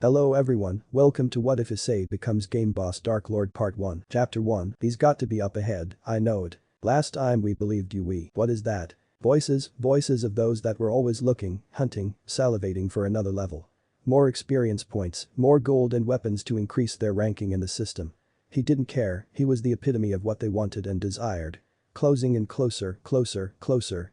Hello everyone, welcome to What If Issei Becomes Game Boss Dark Lord Part 1. Chapter 1, he's got to be up ahead, I know it. Last time we believed you what is that? Voices of those that were always looking, hunting, salivating for another level. More experience points, more gold and weapons to increase their ranking in the system. He didn't care, he was the epitome of what they wanted and desired. Closing in closer,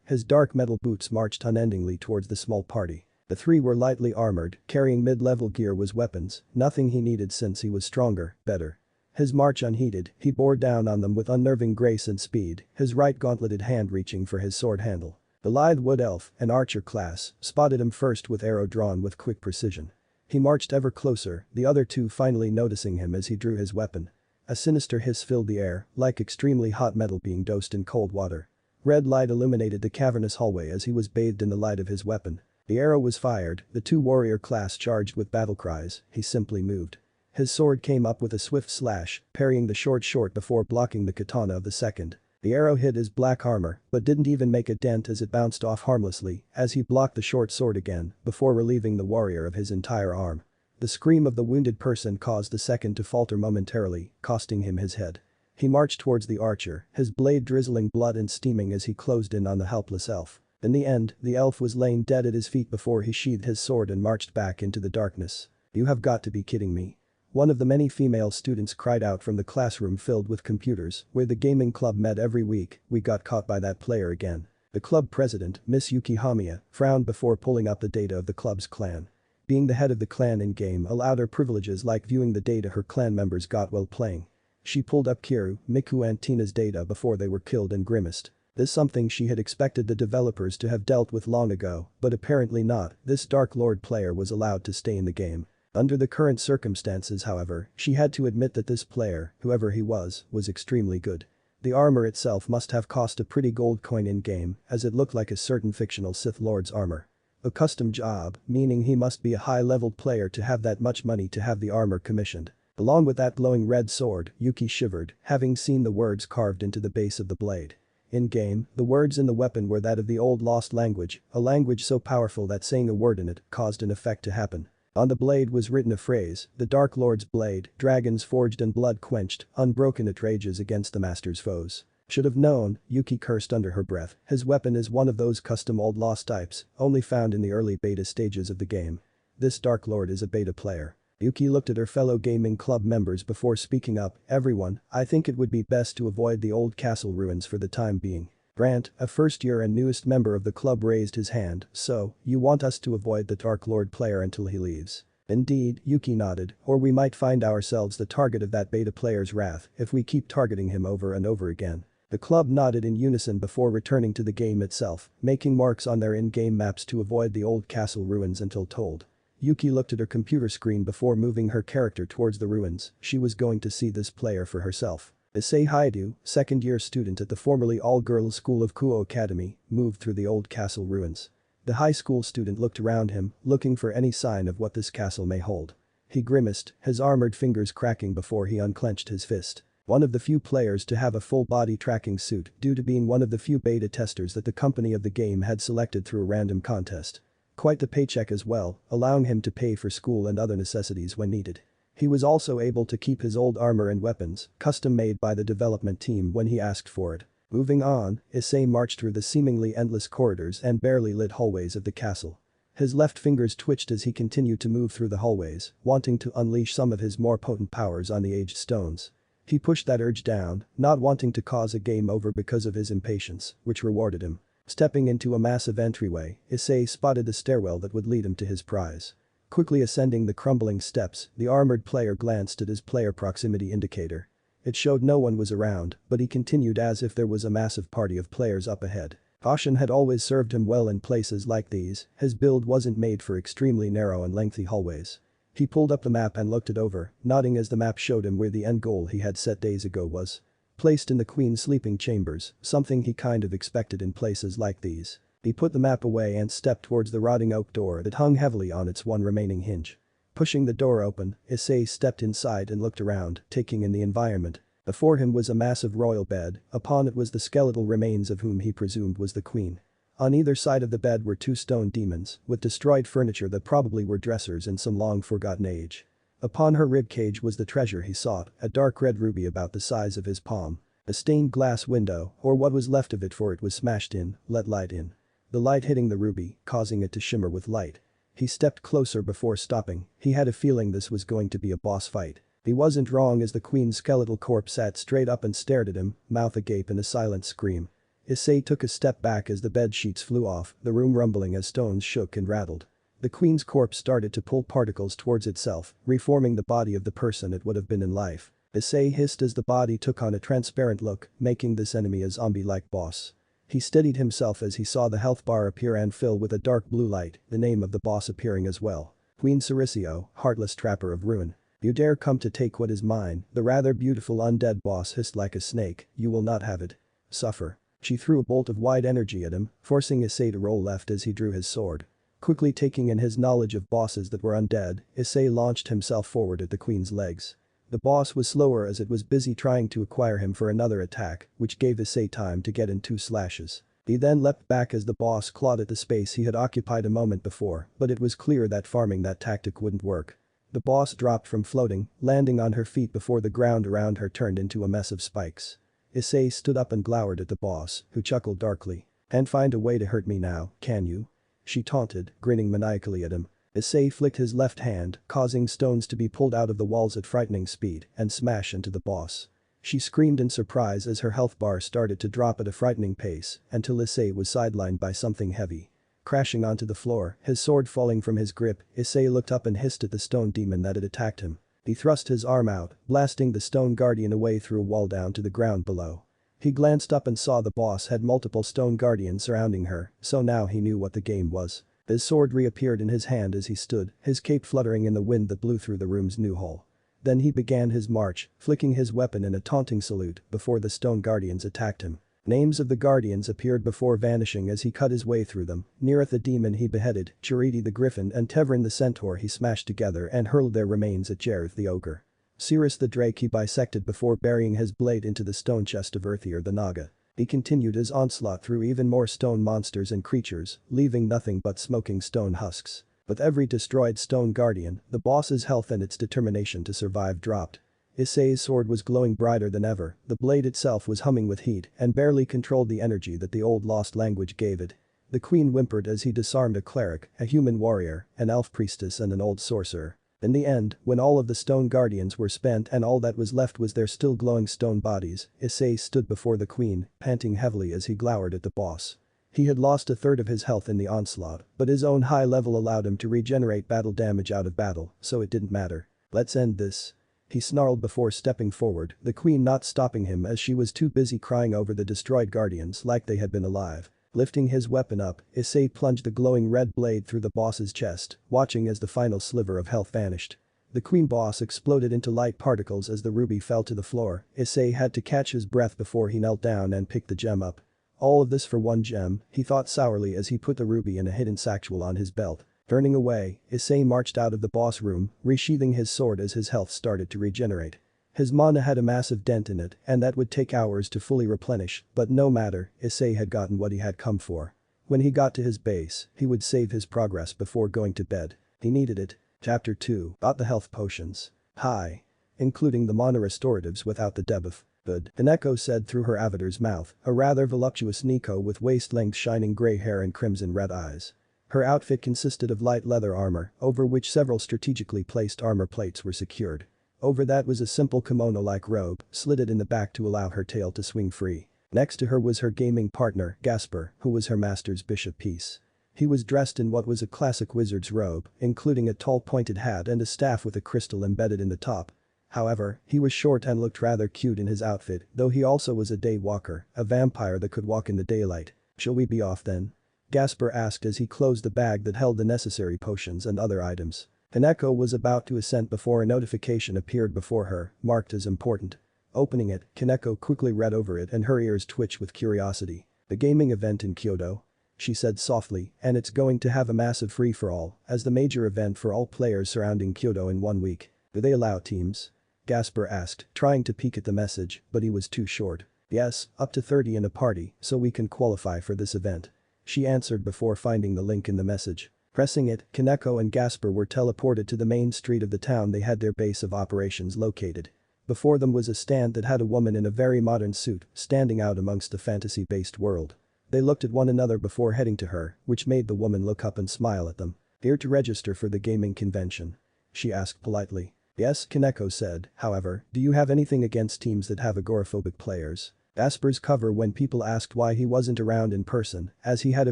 his dark metal boots marched unendingly towards the small party. The three were lightly armored, carrying mid-level gear was weapons, nothing he needed since he was stronger, better. His march unheeded, he bore down on them with unnerving grace and speed, his right gauntleted hand reaching for his sword handle. The lithe wood elf, an archer class, spotted him first with arrow drawn with quick precision. He marched ever closer, the other two finally noticing him as he drew his weapon. A sinister hiss filled the air, like extremely hot metal being doused in cold water. Red light illuminated the cavernous hallway as he was bathed in the light of his weapon. The arrow was fired, the two warrior class charged with battle cries, he simply moved. His sword came up with a swift slash, parrying the short before blocking the katana of the second. The arrow hit his black armor, but didn't even make a dent as it bounced off harmlessly, as he blocked the short sword again, before relieving the warrior of his entire arm. The scream of the wounded person caused the second to falter momentarily, costing him his head. He marched towards the archer, his blade drizzling blood and steaming as he closed in on the helpless elf. In the end, the elf was laying dead at his feet before he sheathed his sword and marched back into the darkness. You have got to be kidding me. One of the many female students cried out from the classroom filled with computers, where the gaming club met every week. We got caught by that player again. The club president, Miss Yuki Hamiya, frowned before pulling up the data of the club's clan. Being the head of the clan in-game allowed her privileges like viewing the data her clan members got while playing. She pulled up Kiru, Miku and Tina's data before they were killed and grimaced. This something she had expected the developers to have dealt with long ago, but apparently not. This Dark Lord player was allowed to stay in the game. Under the current circumstances however, she had to admit that this player, whoever he was extremely good. The armor itself must have cost a pretty gold coin in-game, as it looked like a certain fictional Sith Lord's armor. A custom job, meaning he must be a high-level player to have that much money to have the armor commissioned. Along with that glowing red sword, Yuki shivered, having seen the words carved into the base of the blade. In-game, the words in the weapon were that of the old lost language, a language so powerful that saying a word in it caused an effect to happen. On the blade was written a phrase, the Dark Lord's blade, dragons forged and blood quenched, unbroken it rages against the master's foes. Should have known, Yuki cursed under her breath, his weapon is one of those custom old lost types, only found in the early beta stages of the game. This Dark Lord is a beta player. Yuki looked at her fellow gaming club members before speaking up, everyone, I think it would be best to avoid the old castle ruins for the time being. Grant, a first-year and newest member of the club raised his hand, so, you want us to avoid the Dark Lord player until he leaves. Indeed, Yuki nodded, or we might find ourselves the target of that beta player's wrath if we keep targeting him over and over again. The club nodded in unison before returning to the game itself, making marks on their in-game maps to avoid the old castle ruins until told. Yuki looked at her computer screen before moving her character towards the ruins, she was going to see this player for herself. Issei Hyoudou, second-year student at the formerly all-girls school of Kuo Academy, moved through the old castle ruins. The high school student looked around him, looking for any sign of what this castle may hold. He grimaced, his armored fingers cracking before he unclenched his fist. One of the few players to have a full-body tracking suit due to being one of the few beta testers that the company of the game had selected through a random contest. Quite the paycheck as well, allowing him to pay for school and other necessities when needed. He was also able to keep his old armor and weapons, custom made by the development team when he asked for it. Moving on, Issei marched through the seemingly endless corridors and barely lit hallways of the castle. His left fingers twitched as he continued to move through the hallways, wanting to unleash some of his more potent powers on the aged stones. He pushed that urge down, not wanting to cause a game over because of his impatience, which rewarded him. Stepping into a massive entryway, Issei spotted the stairwell that would lead him to his prize. Quickly ascending the crumbling steps, the armored player glanced at his player proximity indicator. It showed no one was around, but he continued as if there was a massive party of players up ahead. Caution had always served him well in places like these, his build wasn't made for extremely narrow and lengthy hallways. He pulled up the map and looked it over, nodding as the map showed him where the end goal he had set days ago was. Placed in the queen's sleeping chambers, something he kind of expected in places like these. He put the map away and stepped towards the rotting oak door that hung heavily on its one remaining hinge. Pushing the door open, Issei stepped inside and looked around, taking in the environment. Before him was a massive royal bed, upon it was the skeletal remains of whom he presumed was the queen. On either side of the bed were two stone demons, with destroyed furniture that probably were dressers in some long-forgotten age. Upon her ribcage was the treasure he sought, a dark red ruby about the size of his palm. A stained glass window, or what was left of it for it was smashed in, let light in. The light hitting the ruby, causing it to shimmer with light. He stepped closer before stopping, he had a feeling this was going to be a boss fight. He wasn't wrong as the queen's skeletal corpse sat straight up and stared at him, mouth agape in a silent scream. Issei took a step back as the bed sheets flew off, the room rumbling as stones shook and rattled. The queen's corpse started to pull particles towards itself, reforming the body of the person it would have been in life. Issei hissed as the body took on a transparent look, making this enemy a zombie-like boss. He steadied himself as he saw the health bar appear and fill with a dark blue light, the name of the boss appearing as well. Queen Cerisio, heartless trapper of ruin. You dare come to take what is mine, the rather beautiful undead boss hissed like a snake, you will not have it. Suffer. She threw a bolt of white energy at him, forcing Issei to roll left as he drew his sword. Quickly taking in his knowledge of bosses that were undead, Issei launched himself forward at the queen's legs. The boss was slower as it was busy trying to acquire him for another attack, which gave Issei time to get in 2 slashes. He then leapt back as the boss clawed at the space he had occupied a moment before, but it was clear that farming that tactic wouldn't work. The boss dropped from floating, landing on her feet before the ground around her turned into a mess of spikes. Issei stood up and glowered at the boss, who chuckled darkly. "And find a way to hurt me now, can you?" She taunted, grinning maniacally at him. Issei flicked his left hand, causing stones to be pulled out of the walls at frightening speed and smash into the boss. She screamed in surprise as her health bar started to drop at a frightening pace until Issei was sidelined by something heavy. Crashing onto the floor, his sword falling from his grip, Issei looked up and hissed at the stone demon that had attacked him. He thrust his arm out, blasting the stone guardian away through a wall down to the ground below. He glanced up and saw the boss had multiple stone guardians surrounding her, so now he knew what the game was. His sword reappeared in his hand as he stood, his cape fluttering in the wind that blew through the room's new hole. Then he began his march, flicking his weapon in a taunting salute before the stone guardians attacked him. Names of the guardians appeared before vanishing as he cut his way through them. Neareth the demon he beheaded, Chariti the griffin and Tevrin the centaur he smashed together and hurled their remains at Jareth the ogre. Cirrus the drake he bisected before burying his blade into the stone chest of Earthier the naga. He continued his onslaught through even more stone monsters and creatures, leaving nothing but smoking stone husks. With every destroyed stone guardian, the boss's health and its determination to survive dropped. Issei's sword was glowing brighter than ever, the blade itself was humming with heat and barely controlled the energy that the old lost language gave it. The queen whimpered as he disarmed a cleric, a human warrior, an elf priestess and an old sorcerer. In the end, when all of the stone guardians were spent and all that was left was their still glowing stone bodies, Issei stood before the queen, panting heavily as he glowered at the boss. He had lost a third of his health in the onslaught, but his own high level allowed him to regenerate battle damage out of battle, so it didn't matter. "Let's end this." He snarled before stepping forward, the queen not stopping him as she was too busy crying over the destroyed guardians like they had been alive. Lifting his weapon up, Issei plunged the glowing red blade through the boss's chest, watching as the final sliver of health vanished. The queen boss exploded into light particles as the ruby fell to the floor. Issei had to catch his breath before he knelt down and picked the gem up. All of this for 1 gem, he thought sourly as he put the ruby in a hidden satchel on his belt. Turning away, Issei marched out of the boss room, resheathing his sword as his health started to regenerate. His mana had a massive dent in it and that would take hours to fully replenish, but no matter, Issei had gotten what he had come for. When he got to his base, he would save his progress before going to bed. He needed it. Chapter 2. Got the health potions. Hi. Including the mana restoratives without the debuff. Good. Kaneko said through her avatar's mouth, a rather voluptuous Nico with waist-length shining grey hair and crimson-red eyes. Her outfit consisted of light leather armor, over which several strategically placed armor plates were secured. Over that was a simple kimono-like robe, slitted in the back to allow her tail to swing free. Next to her was her gaming partner, Gasper, who was her master's bishop piece. He was dressed in what was a classic wizard's robe, including a tall pointed hat and a staff with a crystal embedded in the top. However, he was short and looked rather cute in his outfit, though he also was a day walker, a vampire that could walk in the daylight. "Shall we be off then?" Gasper asked as he closed the bag that held the necessary potions and other items. Kaneko was about to assent before a notification appeared before her, marked as important. Opening it, Kaneko quickly read over it and her ears twitched with curiosity. "The gaming event in Kyoto?" she said softly, "and it's going to have a massive free-for-all, as the major event for all players surrounding Kyoto in 1 week. Do they allow teams?" Gasper asked, trying to peek at the message, but he was too short. "Yes, up to 30 in a party, so we can qualify for this event." She answered before finding the link in the message. Pressing it, Kaneko and Gasper were teleported to the main street of the town they had their base of operations located. Before them was a stand that had a woman in a very modern suit standing out amongst a fantasy-based world. They looked at one another before heading to her, which made the woman look up and smile at them. "Here to register for the gaming convention?" she asked politely. "Yes," Kaneko said, "however, do you have anything against teams that have agoraphobic players?" Gasper's cover when people asked why he wasn't around in person, as he had a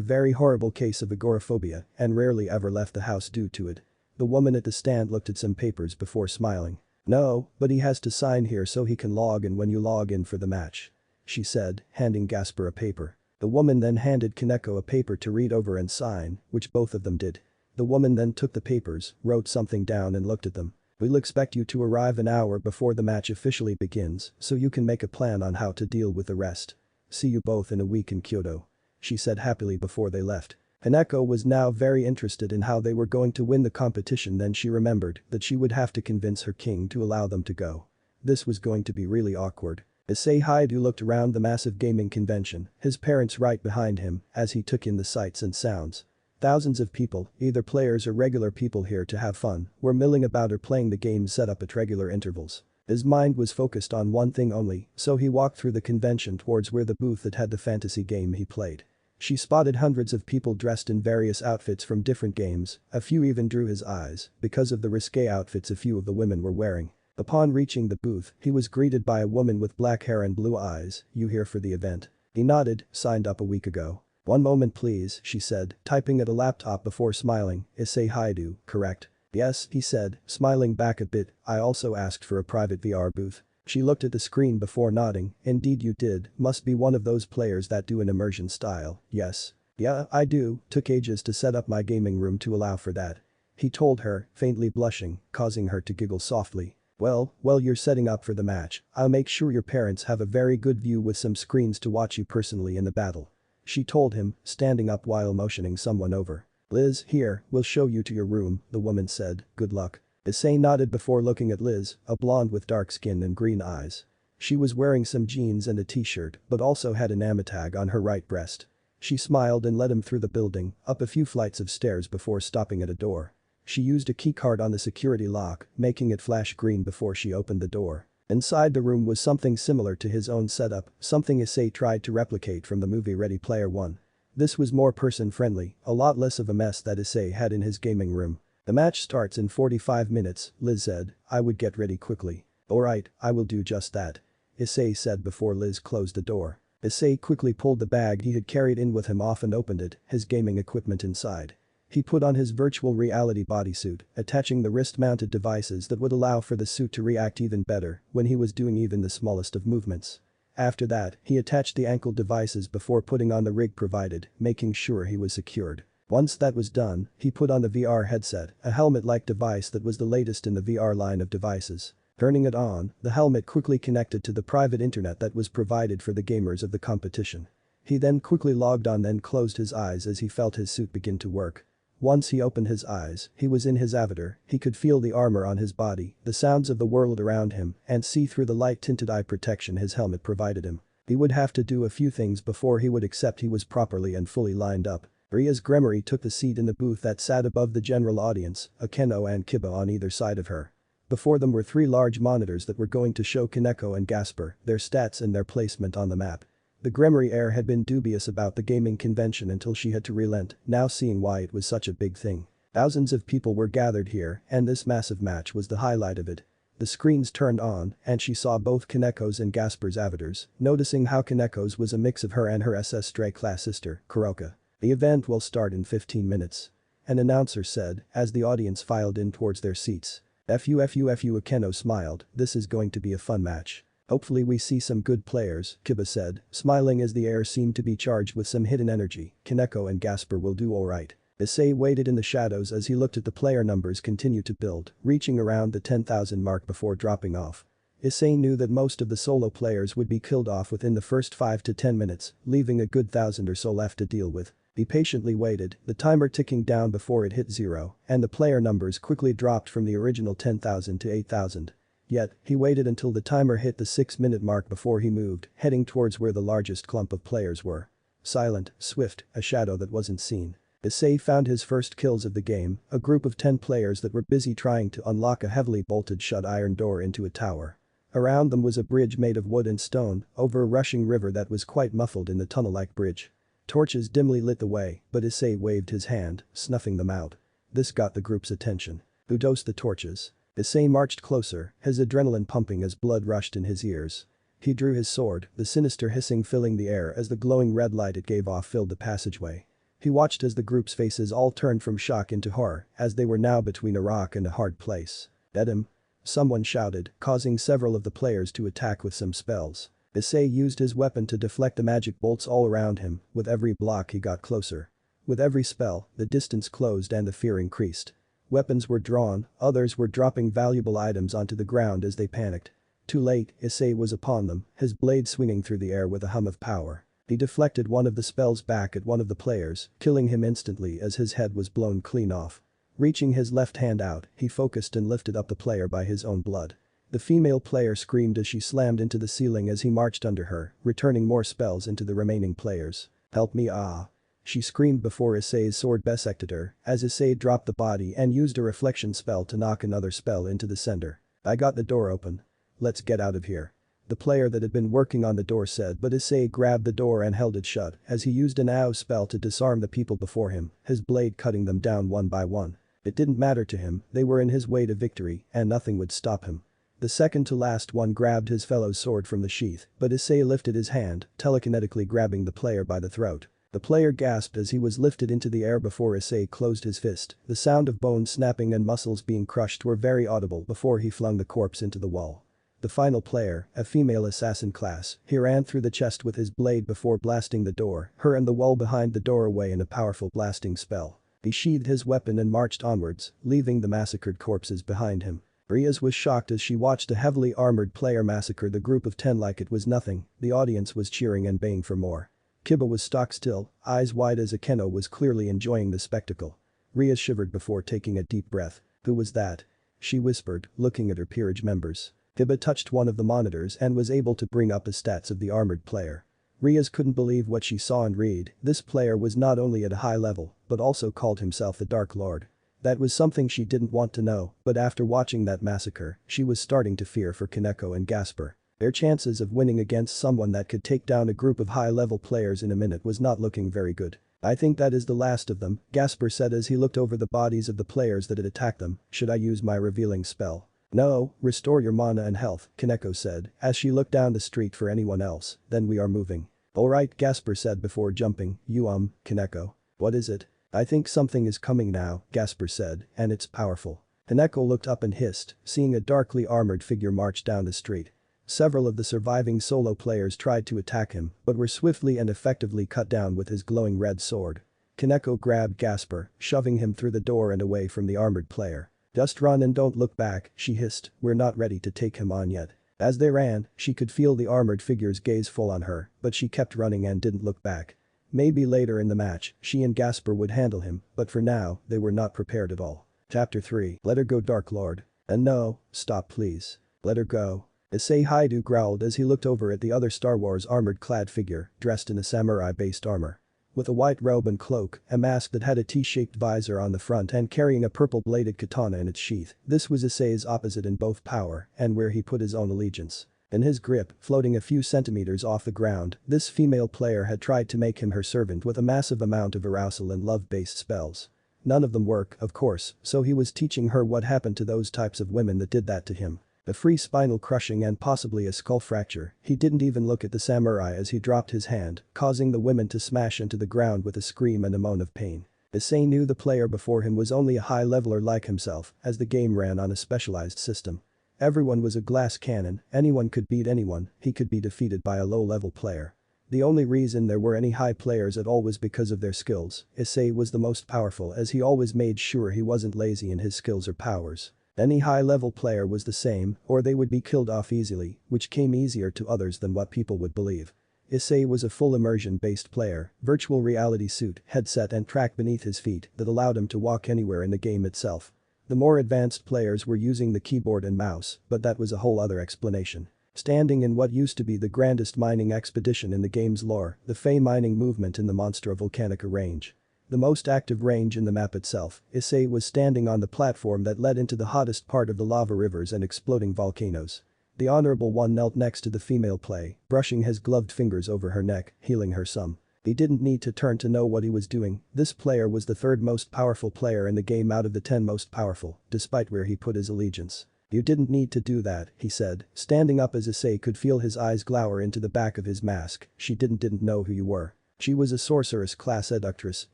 very horrible case of agoraphobia and rarely ever left the house due to it. The woman at the stand looked at some papers before smiling. "No, but he has to sign here so he can log in when you log in for the match," she said, handing Gasper a paper. The woman then handed Kaneko a paper to read over and sign, which both of them did. The woman then took the papers, wrote something down and looked at them. "We'll expect you to arrive an hour before the match officially begins so you can make a plan on how to deal with the rest. See you both in a week in Kyoto," she said happily before they left. Kaneko was now very interested in how they were going to win the competition. Then she remembered that she would have to convince her king to allow them to go. This was going to be really awkward. Issei Hyoudou looked around the massive gaming convention, his parents right behind him, as he took in the sights and sounds. Thousands of people, either players or regular people here to have fun, were milling about or playing the games set up at regular intervals. His mind was focused on one thing only, so he walked through the convention towards where the booth that had the fantasy game he played. She spotted hundreds of people dressed in various outfits from different games, a few even drew his eyes because of the risque outfits a few of the women were wearing. Upon reaching the booth, he was greeted by a woman with black hair and blue eyes. "You here for the event?" He nodded, "Signed up a week ago." "One moment please," she said, typing at a laptop before smiling. "Issei Hyoudou, correct?" "Yes," he said, smiling back a bit. "I also asked for a private VR booth." She looked at the screen before nodding. "Indeed you did, must be one of those players that do an immersion style, yes?" "Yeah, I do, took ages to set up my gaming room to allow for that," he told her, faintly blushing, causing her to giggle softly. Well, you're setting up for the match, I'll make sure your parents have a very good view with some screens to watch you personally in the battle," she told him, standing up while motioning someone over. "Liz, here, we'll show you to your room," the woman said, "good luck." Issei nodded before looking at Liz, a blonde with dark skin and green eyes. She was wearing some jeans and a t-shirt but also had an AMA tag on her right breast. She smiled and led him through the building, up a few flights of stairs before stopping at a door. She used a keycard on the security lock, making it flash green before she opened the door. Inside the room was something similar to his own setup, something Issei tried to replicate from the movie Ready Player One. This was more person-friendly, a lot less of a mess that Issei had in his gaming room. "The match starts in 45 minutes, Liz said. "I would get ready quickly." "Alright, I will do just that," Issei said before Liz closed the door. Issei quickly pulled the bag he had carried in with him off and opened it, his gaming equipment inside. He put on his virtual reality bodysuit, attaching the wrist-mounted devices that would allow for the suit to react even better when he was doing even the smallest of movements. After that, he attached the ankle devices before putting on the rig provided, making sure he was secured. Once that was done, he put on the VR headset, a helmet-like device that was the latest in the VR line of devices. Turning it on, the helmet quickly connected to the private internet that was provided for the gamers of the competition. He then quickly logged on and closed his eyes as he felt his suit begin to work. Once he opened his eyes, he was in his avatar, he could feel the armor on his body, the sounds of the world around him, and see through the light-tinted eye protection his helmet provided him. He would have to do a few things before he would accept he was properly and fully lined up. Rias Gremory took the seat in the booth that sat above the general audience, Akeno and Kiba on either side of her. Before them were 3 large monitors that were going to show Kaneko and Gasper their stats and their placement on the map. The Gremory heir had been dubious about the gaming convention until she had to relent, now seeing why it was such a big thing. Thousands of people were gathered here and this massive match was the highlight of it. The screens turned on and she saw both Kaneko's and Gasper's avatars, noticing how Kaneko's was a mix of her and her SS Stray class sister, Kuroka. "The event will start in 15 minutes. An announcer said as the audience filed in towards their seats. "Fu Akeno smiled, "This is going to be a fun match. Hopefully we see some good players," Kiba said, smiling as the air seemed to be charged with some hidden energy. "Kaneko and Gasper will do alright." Issei waited in the shadows as he looked at the player numbers continue to build, reaching around the 10,000 mark before dropping off. Issei knew that most of the solo players would be killed off within the first 5 to 10 minutes, leaving a good 1,000 or so left to deal with. He patiently waited, the timer ticking down before it hit 0, and the player numbers quickly dropped from the original 10,000 to 8,000. Yet, he waited until the timer hit the 6-minute mark before he moved, heading towards where the largest clump of players were. Silent, swift, a shadow that wasn't seen. Issei found his first kills of the game, a group of 10 players that were busy trying to unlock a heavily bolted shut iron door into a tower. Around them was a bridge made of wood and stone over a rushing river that was quite muffled in the tunnel-like bridge. Torches dimly lit the way, but Issei waved his hand, snuffing them out. This got the group's attention. Who dosed the torches? Issei marched closer, his adrenaline pumping as blood rushed in his ears. He drew his sword, the sinister hissing filling the air as the glowing red light it gave off filled the passageway. He watched as the group's faces all turned from shock into horror, as they were now between a rock and a hard place. "Dead him!" Someone shouted, causing several of the players to attack with some spells. Issei used his weapon to deflect the magic bolts all around him, with every block he got closer. With every spell, the distance closed and the fear increased. Weapons were drawn, others were dropping valuable items onto the ground as they panicked. Too late, Issei was upon them, his blade swinging through the air with a hum of power. He deflected one of the spells back at one of the players, killing him instantly as his head was blown clean off. Reaching his left hand out, he focused and lifted up the player by his own blood. The female player screamed as she slammed into the ceiling as he marched under her, returning more spells into the remaining players. "Help me ah!" She screamed before Issei's sword bisected her, as Issei dropped the body and used a reflection spell to knock another spell into the center. "I got the door open. Let's get out of here." The player that had been working on the door said, but Issei grabbed the door and held it shut as he used an AoE spell to disarm the people before him, his blade cutting them down one by one. It didn't matter to him, they were in his way to victory and nothing would stop him. The second to last one grabbed his fellow's sword from the sheath, but Issei lifted his hand, telekinetically grabbing the player by the throat. The player gasped as he was lifted into the air before Issei closed his fist. The sound of bones snapping and muscles being crushed were very audible before he flung the corpse into the wall. The final player, a female assassin class, he ran through the chest with his blade before blasting the door, her and the wall behind the door away in a powerful blasting spell. He sheathed his weapon and marched onwards, leaving the massacred corpses behind him. Rias was shocked as she watched a heavily armored player massacre the group of 10 like it was nothing. The audience was cheering and baying for more. Kiba was stock still, eyes wide as Akeno was clearly enjoying the spectacle. Rias shivered before taking a deep breath. "Who was that?" she whispered, looking at her peerage members. Kiba touched one of the monitors and was able to bring up the stats of the armored player. Rias couldn't believe what she saw and read. This player was not only at a high level, but also called himself the Dark Lord. That was something she didn't want to know, but after watching that massacre, she was starting to fear for Kaneko and Gasper. Their chances of winning against someone that could take down a group of high-level players in a minute was not looking very good. "I think that is the last of them," Gasper said as he looked over the bodies of the players that had attacked them. "Should I use my revealing spell?" "No, restore your mana and health," Kaneko said, as she looked down the street for anyone else, "then we are moving." "Alright," Gasper said before jumping. Kaneko. "What is it?" "I think something is coming now," Gasper said, "and it's powerful." Kaneko looked up and hissed, seeing a darkly armored figure march down the street. Several of the surviving solo players tried to attack him, but were swiftly and effectively cut down with his glowing red sword. Kaneko grabbed Gasper, shoving him through the door and away from the armored player. "Just run and don't look back," she hissed, "we're not ready to take him on yet." As they ran, she could feel the armored figure's gaze full on her, but she kept running and didn't look back. Maybe later in the match, she and Gasper would handle him, but for now, they were not prepared at all. Chapter 3. Let her go, Dark Lord. And no, stop please. Let her go. Issei Hyoudou growled as he looked over at the other Star Wars armored-clad figure, dressed in a samurai-based armor. With a white robe and cloak, a mask that had a T-shaped visor on the front and carrying a purple-bladed katana in its sheath, this was Issei's opposite in both power and where he put his own allegiance. In his grip, floating a few centimeters off the ground, this female player had tried to make him her servant with a massive amount of arousal and love-based spells. None of them work, of course, so he was teaching her what happened to those types of women that did that to him. A free spinal crushing and possibly a skull fracture. He didn't even look at the samurai as he dropped his hand, causing the women to smash into the ground with a scream and a moan of pain. Issei knew the player before him was only a high leveler like himself, as the game ran on a specialized system. Everyone was a glass cannon, anyone could beat anyone, he could be defeated by a low-level player. The only reason there were any high players at all was because of their skills. Issei was the most powerful as he always made sure he wasn't lazy in his skills or powers. Any high-level player was the same, or they would be killed off easily, which came easier to others than what people would believe. Issei was a full immersion-based player, virtual reality suit, headset and track beneath his feet that allowed him to walk anywhere in the game itself. The more advanced players were using the keyboard and mouse, but that was a whole other explanation. Standing in what used to be the grandest mining expedition in the game's lore, the Fey mining movement in the Monstra Volcanica range. The most active range in the map itself, Issei was standing on the platform that led into the hottest part of the lava rivers and exploding volcanoes. The Honorable One knelt next to the female play, brushing his gloved fingers over her neck, healing her some. He didn't need to turn to know what he was doing, this player was the third most powerful player in the game out of the 10 most powerful, despite where he put his allegiance. You didn't need to do that, he said, standing up as Issei could feel his eyes glower into the back of his mask, she didn't know who you were. She was a sorceress-class seductress,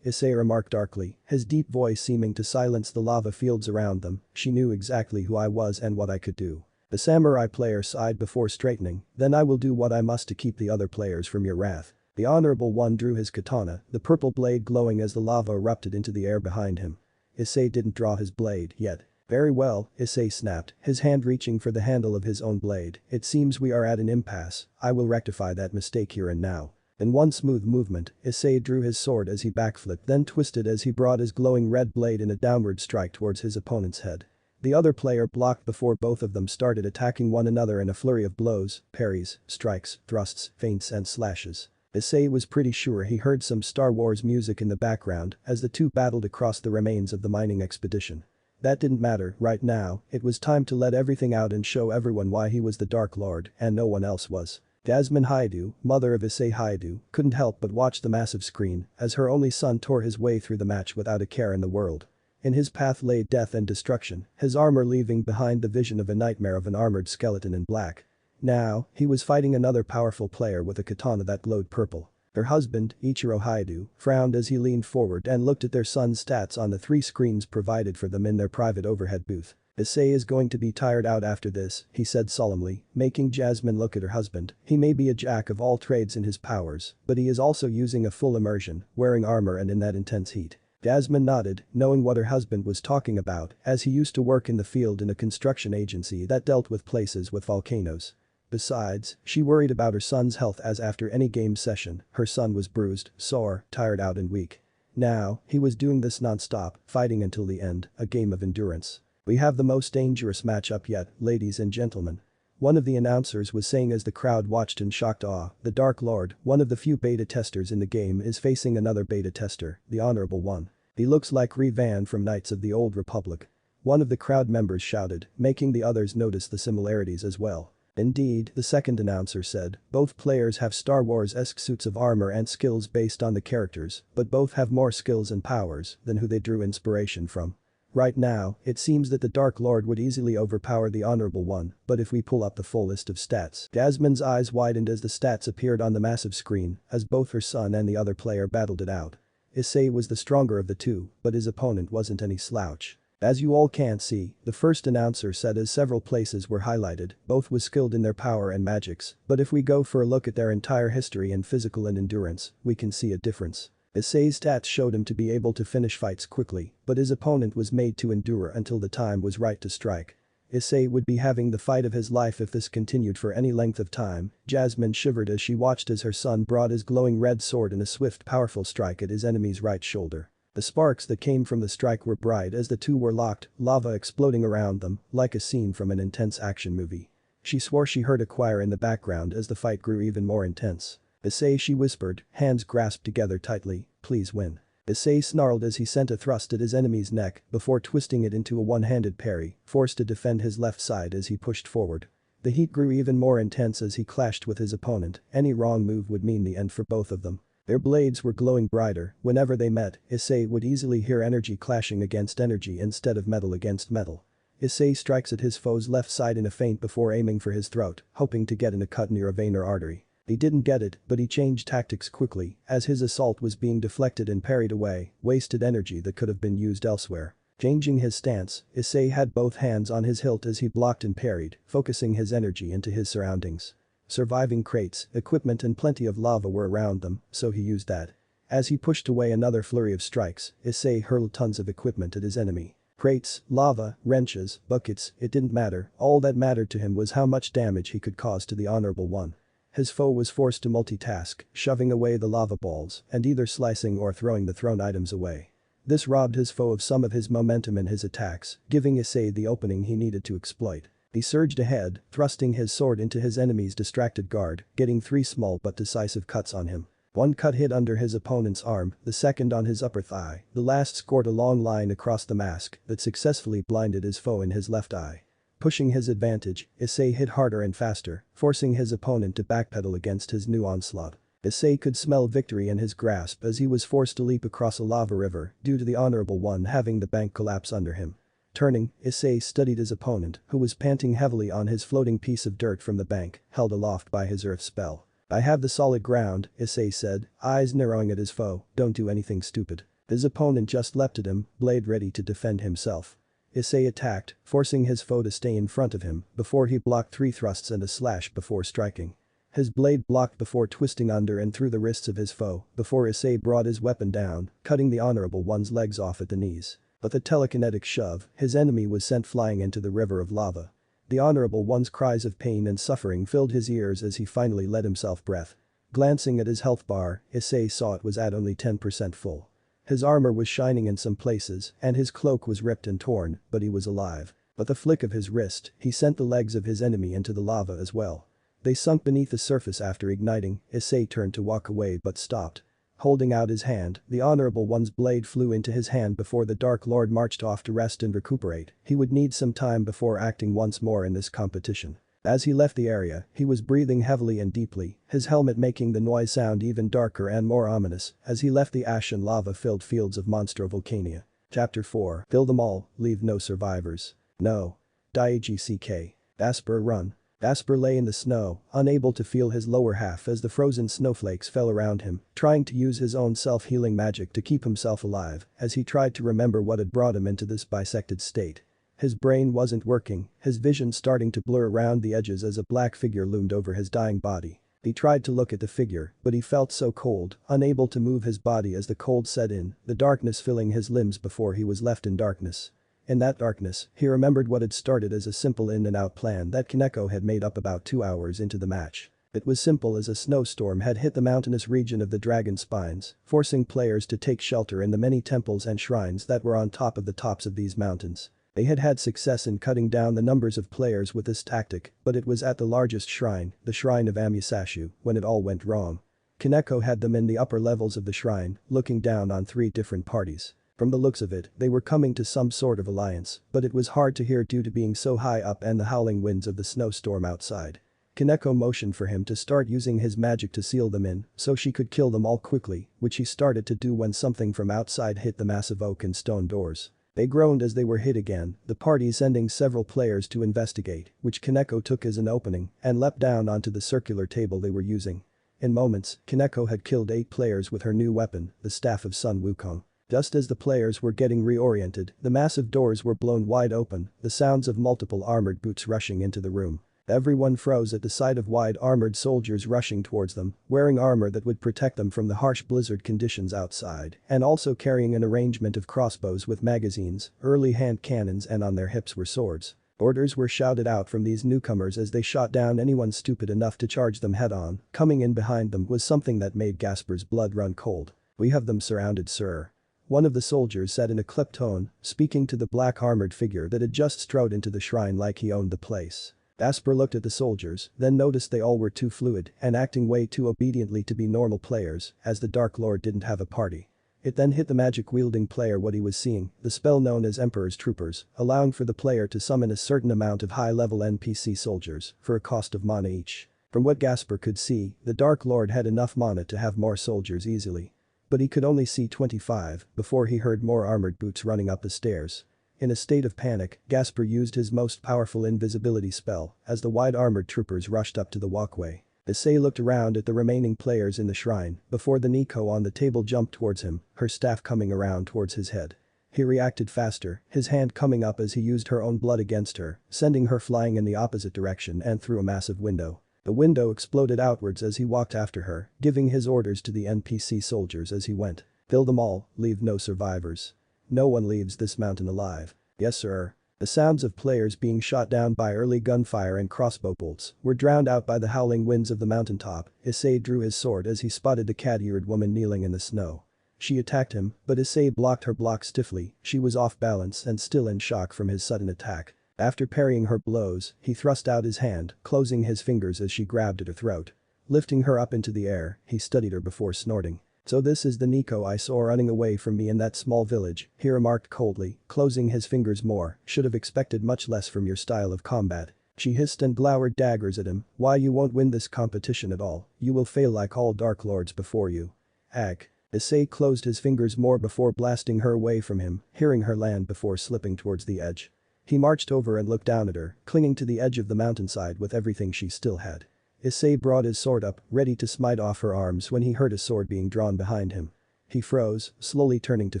Issei remarked darkly, his deep voice seeming to silence the lava fields around them, she knew exactly who I was and what I could do. The samurai player sighed before straightening, then I will do what I must to keep the other players from your wrath. The Honorable One drew his katana, the purple blade glowing as the lava erupted into the air behind him. Issei didn't draw his blade yet. Very well, Issei snapped, his hand reaching for the handle of his own blade, it seems we are at an impasse, I will rectify that mistake here and now. In one smooth movement, Issei drew his sword as he backflipped then twisted as he brought his glowing red blade in a downward strike towards his opponent's head. The other player blocked before both of them started attacking one another in a flurry of blows, parries, strikes, thrusts, feints and slashes. Issei was pretty sure he heard some Star Wars music in the background as the two battled across the remains of the mining expedition. That didn't matter right now, it was time to let everything out and show everyone why he was the Dark Lord and no one else was. Jasmine Hyoudou, mother of Issei Hyoudou, couldn't help but watch the massive screen as her only son tore his way through the match without a care in the world. In his path lay death and destruction, his armor leaving behind the vision of a nightmare of an armored skeleton in black. Now, he was fighting another powerful player with a katana that glowed purple. Her husband, Ichiro Hyoudou, frowned as he leaned forward and looked at their son's stats on the 3 screens provided for them in their private overhead booth. Issei is going to be tired out after this, he said solemnly, making Jasmine look at her husband. He may be a jack of all trades in his powers, but he is also using a full immersion, wearing armor and in that intense heat. Jasmine nodded, knowing what her husband was talking about, as he used to work in the field in a construction agency that dealt with places with volcanoes. Besides, she worried about her son's health as after any game session, her son was bruised, sore, tired out and weak. Now, he was doing this non-stop, fighting until the end, a game of endurance. We have the most dangerous matchup yet, ladies and gentlemen. One of the announcers was saying as the crowd watched in shocked awe, the Dark Lord, one of the few beta testers in the game is facing another beta tester, the Honorable One. He looks like Van from Knights of the Old Republic. One of the crowd members shouted, making the others notice the similarities as well. Indeed, the second announcer said, both players have Star Wars-esque suits of armor and skills based on the characters, but both have more skills and powers than who they drew inspiration from. Right now, it seems that the Dark Lord would easily overpower the Honorable One, but if we pull up the full list of stats. Jasmine's eyes widened as the stats appeared on the massive screen, as both her son and the other player battled it out. Issei was the stronger of the two, but his opponent wasn't any slouch. As you all can see, the first announcer said as several places were highlighted, both was skilled in their power and magics, but if we go for a look at their entire history and physical and endurance, we can see a difference. Issei's stats showed him to be able to finish fights quickly, but his opponent was made to endure until the time was right to strike. Issei would be having the fight of his life if this continued for any length of time. Jasmine shivered as she watched as her son brought his glowing red sword in a swift powerful strike at his enemy's right shoulder. The sparks that came from the strike were bright as the two were locked, lava exploding around them, like a scene from an intense action movie. She swore she heard a choir in the background as the fight grew even more intense. Issei, she whispered, hands grasped together tightly, please win. Issei snarled as he sent a thrust at his enemy's neck before twisting it into a one-handed parry, forced to defend his left side as he pushed forward. The heat grew even more intense as he clashed with his opponent, any wrong move would mean the end for both of them. Their blades were glowing brighter, whenever they met, Issei would easily hear energy clashing against energy instead of metal against metal. Issei strikes at his foe's left side in a feint before aiming for his throat, hoping to get in a cut near a vein or artery. He didn't get it, but he changed tactics quickly, as his assault was being deflected and parried away, wasted energy that could have been used elsewhere. Changing his stance, Issei had both hands on his hilt as he blocked and parried, focusing his energy into his surroundings. Surviving crates, equipment and plenty of lava were around them, so he used that. As he pushed away another flurry of strikes, Issei hurled tons of equipment at his enemy. Crates, lava, wrenches, buckets, it didn't matter, all that mattered to him was how much damage he could cause to the Honorable One. His foe was forced to multitask, shoving away the lava balls and either slicing or throwing the thrown items away. This robbed his foe of some of his momentum in his attacks, giving Issei the opening he needed to exploit. He surged ahead, thrusting his sword into his enemy's distracted guard, getting 3 small but decisive cuts on him. One cut hit under his opponent's arm, the second on his upper thigh, the last scored a long line across the mask that successfully blinded his foe in his left eye. Pushing his advantage, Issei hit harder and faster, forcing his opponent to backpedal against his new onslaught. Issei could smell victory in his grasp as he was forced to leap across a lava river due to the Honorable One having the bank collapse under him. Turning, Issei studied his opponent, who was panting heavily on his floating piece of dirt from the bank, held aloft by his earth spell. "I have the solid ground," Issei said, eyes narrowing at his foe, "don't do anything stupid." His opponent just leapt at him, blade ready to defend himself. Issei attacked, forcing his foe to stay in front of him before he blocked 3 thrusts and a slash before striking. His blade blocked before twisting under and through the wrists of his foe before Issei brought his weapon down, cutting the Honorable One's legs off at the knees. With a telekinetic shove, his enemy was sent flying into the river of lava. The Honorable One's cries of pain and suffering filled his ears as he finally let himself breath. Glancing at his health bar, Issei saw it was at only 10% full. His armor was shining in some places, and his cloak was ripped and torn, but he was alive. With a flick of his wrist, he sent the legs of his enemy into the lava as well. They sunk beneath the surface after igniting. Issei turned to walk away but stopped. Holding out his hand, the Honorable One's blade flew into his hand before the Dark Lord marched off to rest and recuperate. He would need some time before acting once more in this competition. As he left the area, he was breathing heavily and deeply, his helmet making the noise sound even darker and more ominous as he left the ash and lava-filled fields of Monstrovolcania. Chapter 4. Kill them all, leave no survivors. No. Daigck. Asper run. Asper lay in the snow, unable to feel his lower half as the frozen snowflakes fell around him, trying to use his own self-healing magic to keep himself alive as he tried to remember what had brought him into this bisected state. His brain wasn't working, his vision starting to blur around the edges as a black figure loomed over his dying body. He tried to look at the figure, but he felt so cold, unable to move his body as the cold set in, the darkness filling his limbs before he was left in darkness. In that darkness, he remembered what had started as a simple in-and-out plan that Kaneko had made up about 2 hours into the match. It was simple as a snowstorm had hit the mountainous region of the Dragon Spines, forcing players to take shelter in the many temples and shrines that were on top of the tops of these mountains. They had had success in cutting down the numbers of players with this tactic, but it was at the largest shrine, the shrine of Amusashu, when it all went wrong. Kaneko had them in the upper levels of the shrine, looking down on 3 different parties. From the looks of it, they were coming to some sort of alliance, but it was hard to hear due to being so high up and the howling winds of the snowstorm outside. Kaneko motioned for him to start using his magic to seal them in, so she could kill them all quickly, which he started to do when something from outside hit the massive oak and stone doors. They groaned as they were hit again, the party sending several players to investigate, which Kaneko took as an opening and leapt down onto the circular table they were using. In moments, Kaneko had killed 8 players with her new weapon, the Staff of Sun Wukong. Just as the players were getting reoriented, the massive doors were blown wide open, the sounds of multiple armored boots rushing into the room. Everyone froze at the sight of wide armored soldiers rushing towards them, wearing armor that would protect them from the harsh blizzard conditions outside, and also carrying an arrangement of crossbows with magazines, early hand cannons, and on their hips were swords. Orders were shouted out from these newcomers as they shot down anyone stupid enough to charge them head-on. Coming in behind them was something that made Gasper's blood run cold. "We have them surrounded, sir." One of the soldiers said in a clipped tone, speaking to the black armored figure that had just strode into the shrine like he owned the place. Asper looked at the soldiers, then noticed they all were too fluid and acting way too obediently to be normal players, as the Dark Lord didn't have a party. It then hit the magic-wielding player what he was seeing, the spell known as Emperor's Troopers, allowing for the player to summon a certain amount of high-level NPC soldiers for a cost of mana each. From what Gasper could see, the Dark Lord had enough mana to have more soldiers easily. But he could only see 25 before he heard more armored boots running up the stairs. In a state of panic, Gasper used his most powerful invisibility spell as the wide armored troopers rushed up to the walkway. Issei looked around at the remaining players in the shrine before the Nico on the table jumped towards him, her staff coming around towards his head. He reacted faster, his hand coming up as he used her own blood against her, sending her flying in the opposite direction and through a massive window. The window exploded outwards as he walked after her, giving his orders to the NPC soldiers as he went. "Kill them all, leave no survivors. No one leaves this mountain alive." "Yes, sir." The sounds of players being shot down by early gunfire and crossbow bolts were drowned out by the howling winds of the mountaintop. Issei drew his sword as he spotted the cat-eared woman kneeling in the snow. She attacked him, but Issei blocked her block stiffly, she was off balance and still in shock from his sudden attack. After parrying her blows, he thrust out his hand, closing his fingers as she grabbed at her throat. Lifting her up into the air, he studied her before snorting. "So this is the Nico I saw running away from me in that small village," he remarked coldly, closing his fingers more. "Should have expected much less from your style of combat." She hissed and glowered daggers at him. "Why, you won't win this competition at all. You will fail like all Dark Lords before you." Ag. Issei closed his fingers more before blasting her away from him, hearing her land before slipping towards the edge. He marched over and looked down at her, clinging to the edge of the mountainside with everything she still had. Issei brought his sword up, ready to smite off her arms when he heard a sword being drawn behind him. He froze, slowly turning to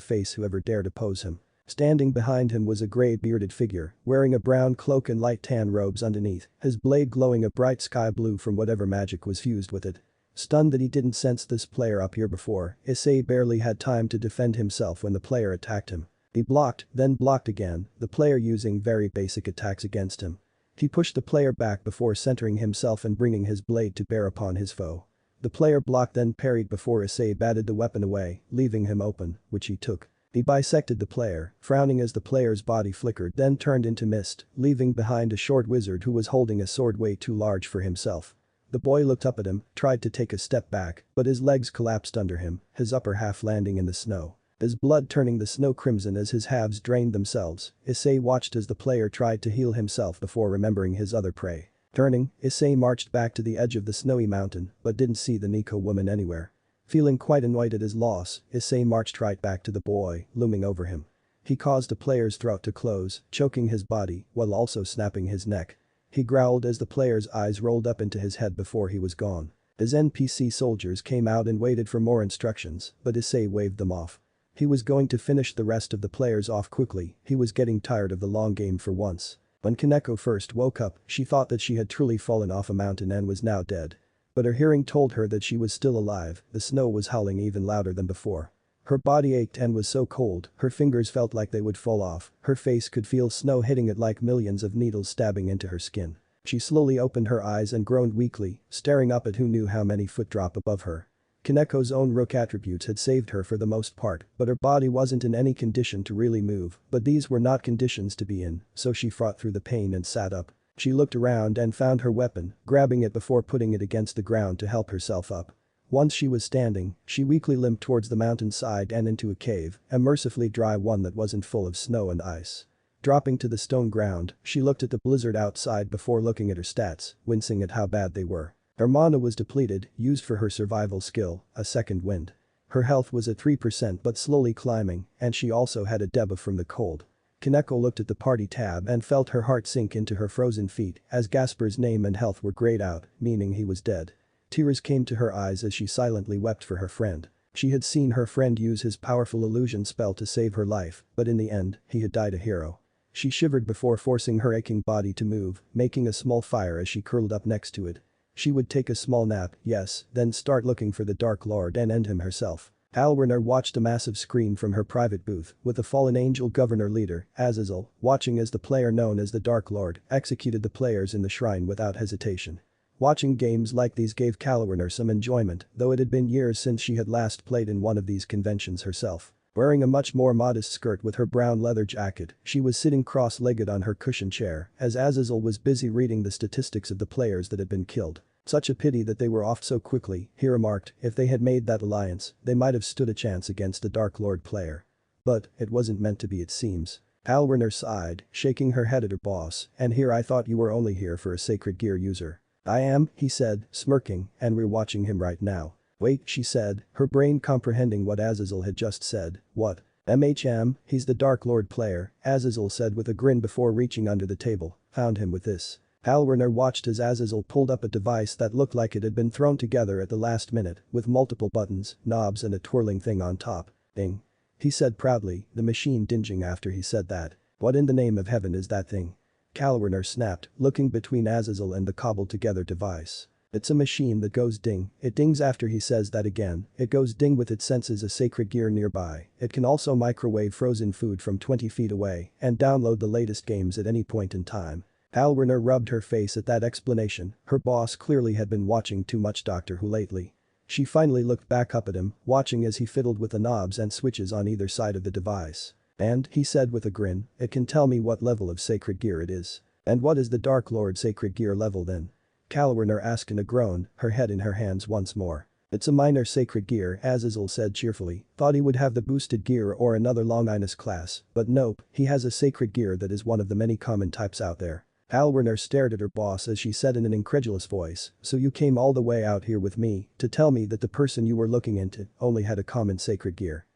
face whoever dared oppose him. Standing behind him was a grey bearded figure, wearing a brown cloak and light tan robes underneath, his blade glowing a bright sky blue from whatever magic was fused with it. Stunned that he didn't sense this player up here before, Issei barely had time to defend himself when the player attacked him. He blocked, then blocked again, the player using very basic attacks against him. He pushed the player back before centering himself and bringing his blade to bear upon his foe. The player blocked then parried before Issei batted the weapon away, leaving him open, which he took. He bisected the player, frowning as the player's body flickered then turned into mist, leaving behind a short wizard who was holding a sword way too large for himself. The boy looked up at him, tried to take a step back, but his legs collapsed under him, his upper half landing in the snow. His blood turning the snow crimson as his halves drained themselves, Issei watched as the player tried to heal himself before remembering his other prey. Turning, Issei marched back to the edge of the snowy mountain but didn't see the Nico woman anywhere. Feeling quite annoyed at his loss, Issei marched right back to the boy, looming over him. He caused the player's throat to close, choking his body while also snapping his neck. He growled as the player's eyes rolled up into his head before he was gone. His NPC soldiers came out and waited for more instructions, but Issei waved them off. He was going to finish the rest of the players off quickly, he was getting tired of the long game for once. When Kaneko first woke up, she thought that she had truly fallen off a mountain and was now dead. But her hearing told her that she was still alive, the snow was howling even louder than before. Her body ached and was so cold, her fingers felt like they would fall off, her face could feel snow hitting it like millions of needles stabbing into her skin. She slowly opened her eyes and groaned weakly, staring up at who knew how many foot drop above her. Kaneko's own rook attributes had saved her for the most part, but her body wasn't in any condition to really move, but these were not conditions to be in, so she fought through the pain and sat up. She looked around and found her weapon, grabbing it before putting it against the ground to help herself up. Once she was standing, she weakly limped towards the mountainside and into a cave, a mercifully dry one that wasn't full of snow and ice. Dropping to the stone ground, she looked at the blizzard outside before looking at her stats, wincing at how bad they were. Her mana was depleted, used for her survival skill, a second wind. Her health was at 3% but slowly climbing, and she also had a debuff from the cold. Kaneko looked at the party tab and felt her heart sink into her frozen feet as Gasper's name and health were grayed out, meaning he was dead. Tears came to her eyes as she silently wept for her friend. She had seen her friend use his powerful illusion spell to save her life, but in the end, he had died a hero. She shivered before forcing her aching body to move, making a small fire as she curled up next to it. She would take a small nap, yes, then start looking for the Dark Lord and end him herself. Alwerner watched a massive screen from her private booth with the fallen angel governor leader, Azazel, watching as the player known as the Dark Lord executed the players in the shrine without hesitation. Watching games like these gave Alwerner some enjoyment, though it had been years since she had last played in one of these conventions herself. Wearing a much more modest skirt with her brown leather jacket, she was sitting cross-legged on her cushioned chair as Azazel was busy reading the statistics of the players that had been killed. Such a pity that they were off so quickly, he remarked. If they had made that alliance, they might have stood a chance against the Dark Lord player. But, it wasn't meant to be it seems. Alwerner sighed, shaking her head at her boss, and here I thought you were only here for a sacred gear user. I am, he said, smirking, and we're watching him right now. Wait, she said, her brain comprehending what Azazel had just said. What? He's the Dark Lord player, Azazel said with a grin before reaching under the table. Found him with this. Alwerner watched as Azazel pulled up a device that looked like it had been thrown together at the last minute, with multiple buttons, knobs and a twirling thing on top. Ding. He said proudly, the machine dinging after he said that. What in the name of heaven is that thing? Alwerner snapped, looking between Azazel and the cobbled together device. It's a machine that goes ding, it dings after he says that again, it goes ding with it senses a sacred gear nearby, it can also microwave frozen food from 20 feet away and download the latest games at any point in time. Alwerner rubbed her face at that explanation, her boss clearly had been watching too much Doctor Who lately. She finally looked back up at him, watching as he fiddled with the knobs and switches on either side of the device. And, he said with a grin, it can tell me what level of sacred gear it is. And what is the Dark Lord sacred gear level then? Kalwerner asked in a groan, her head in her hands once more. It's a minor sacred gear, Azazel said cheerfully, thought he would have the boosted gear or another Longinus class, but nope, he has a sacred gear that is one of the many common types out there. Kalwerner stared at her boss as she said in an incredulous voice, so you came all the way out here with me to tell me that the person you were looking into only had a common sacred gear.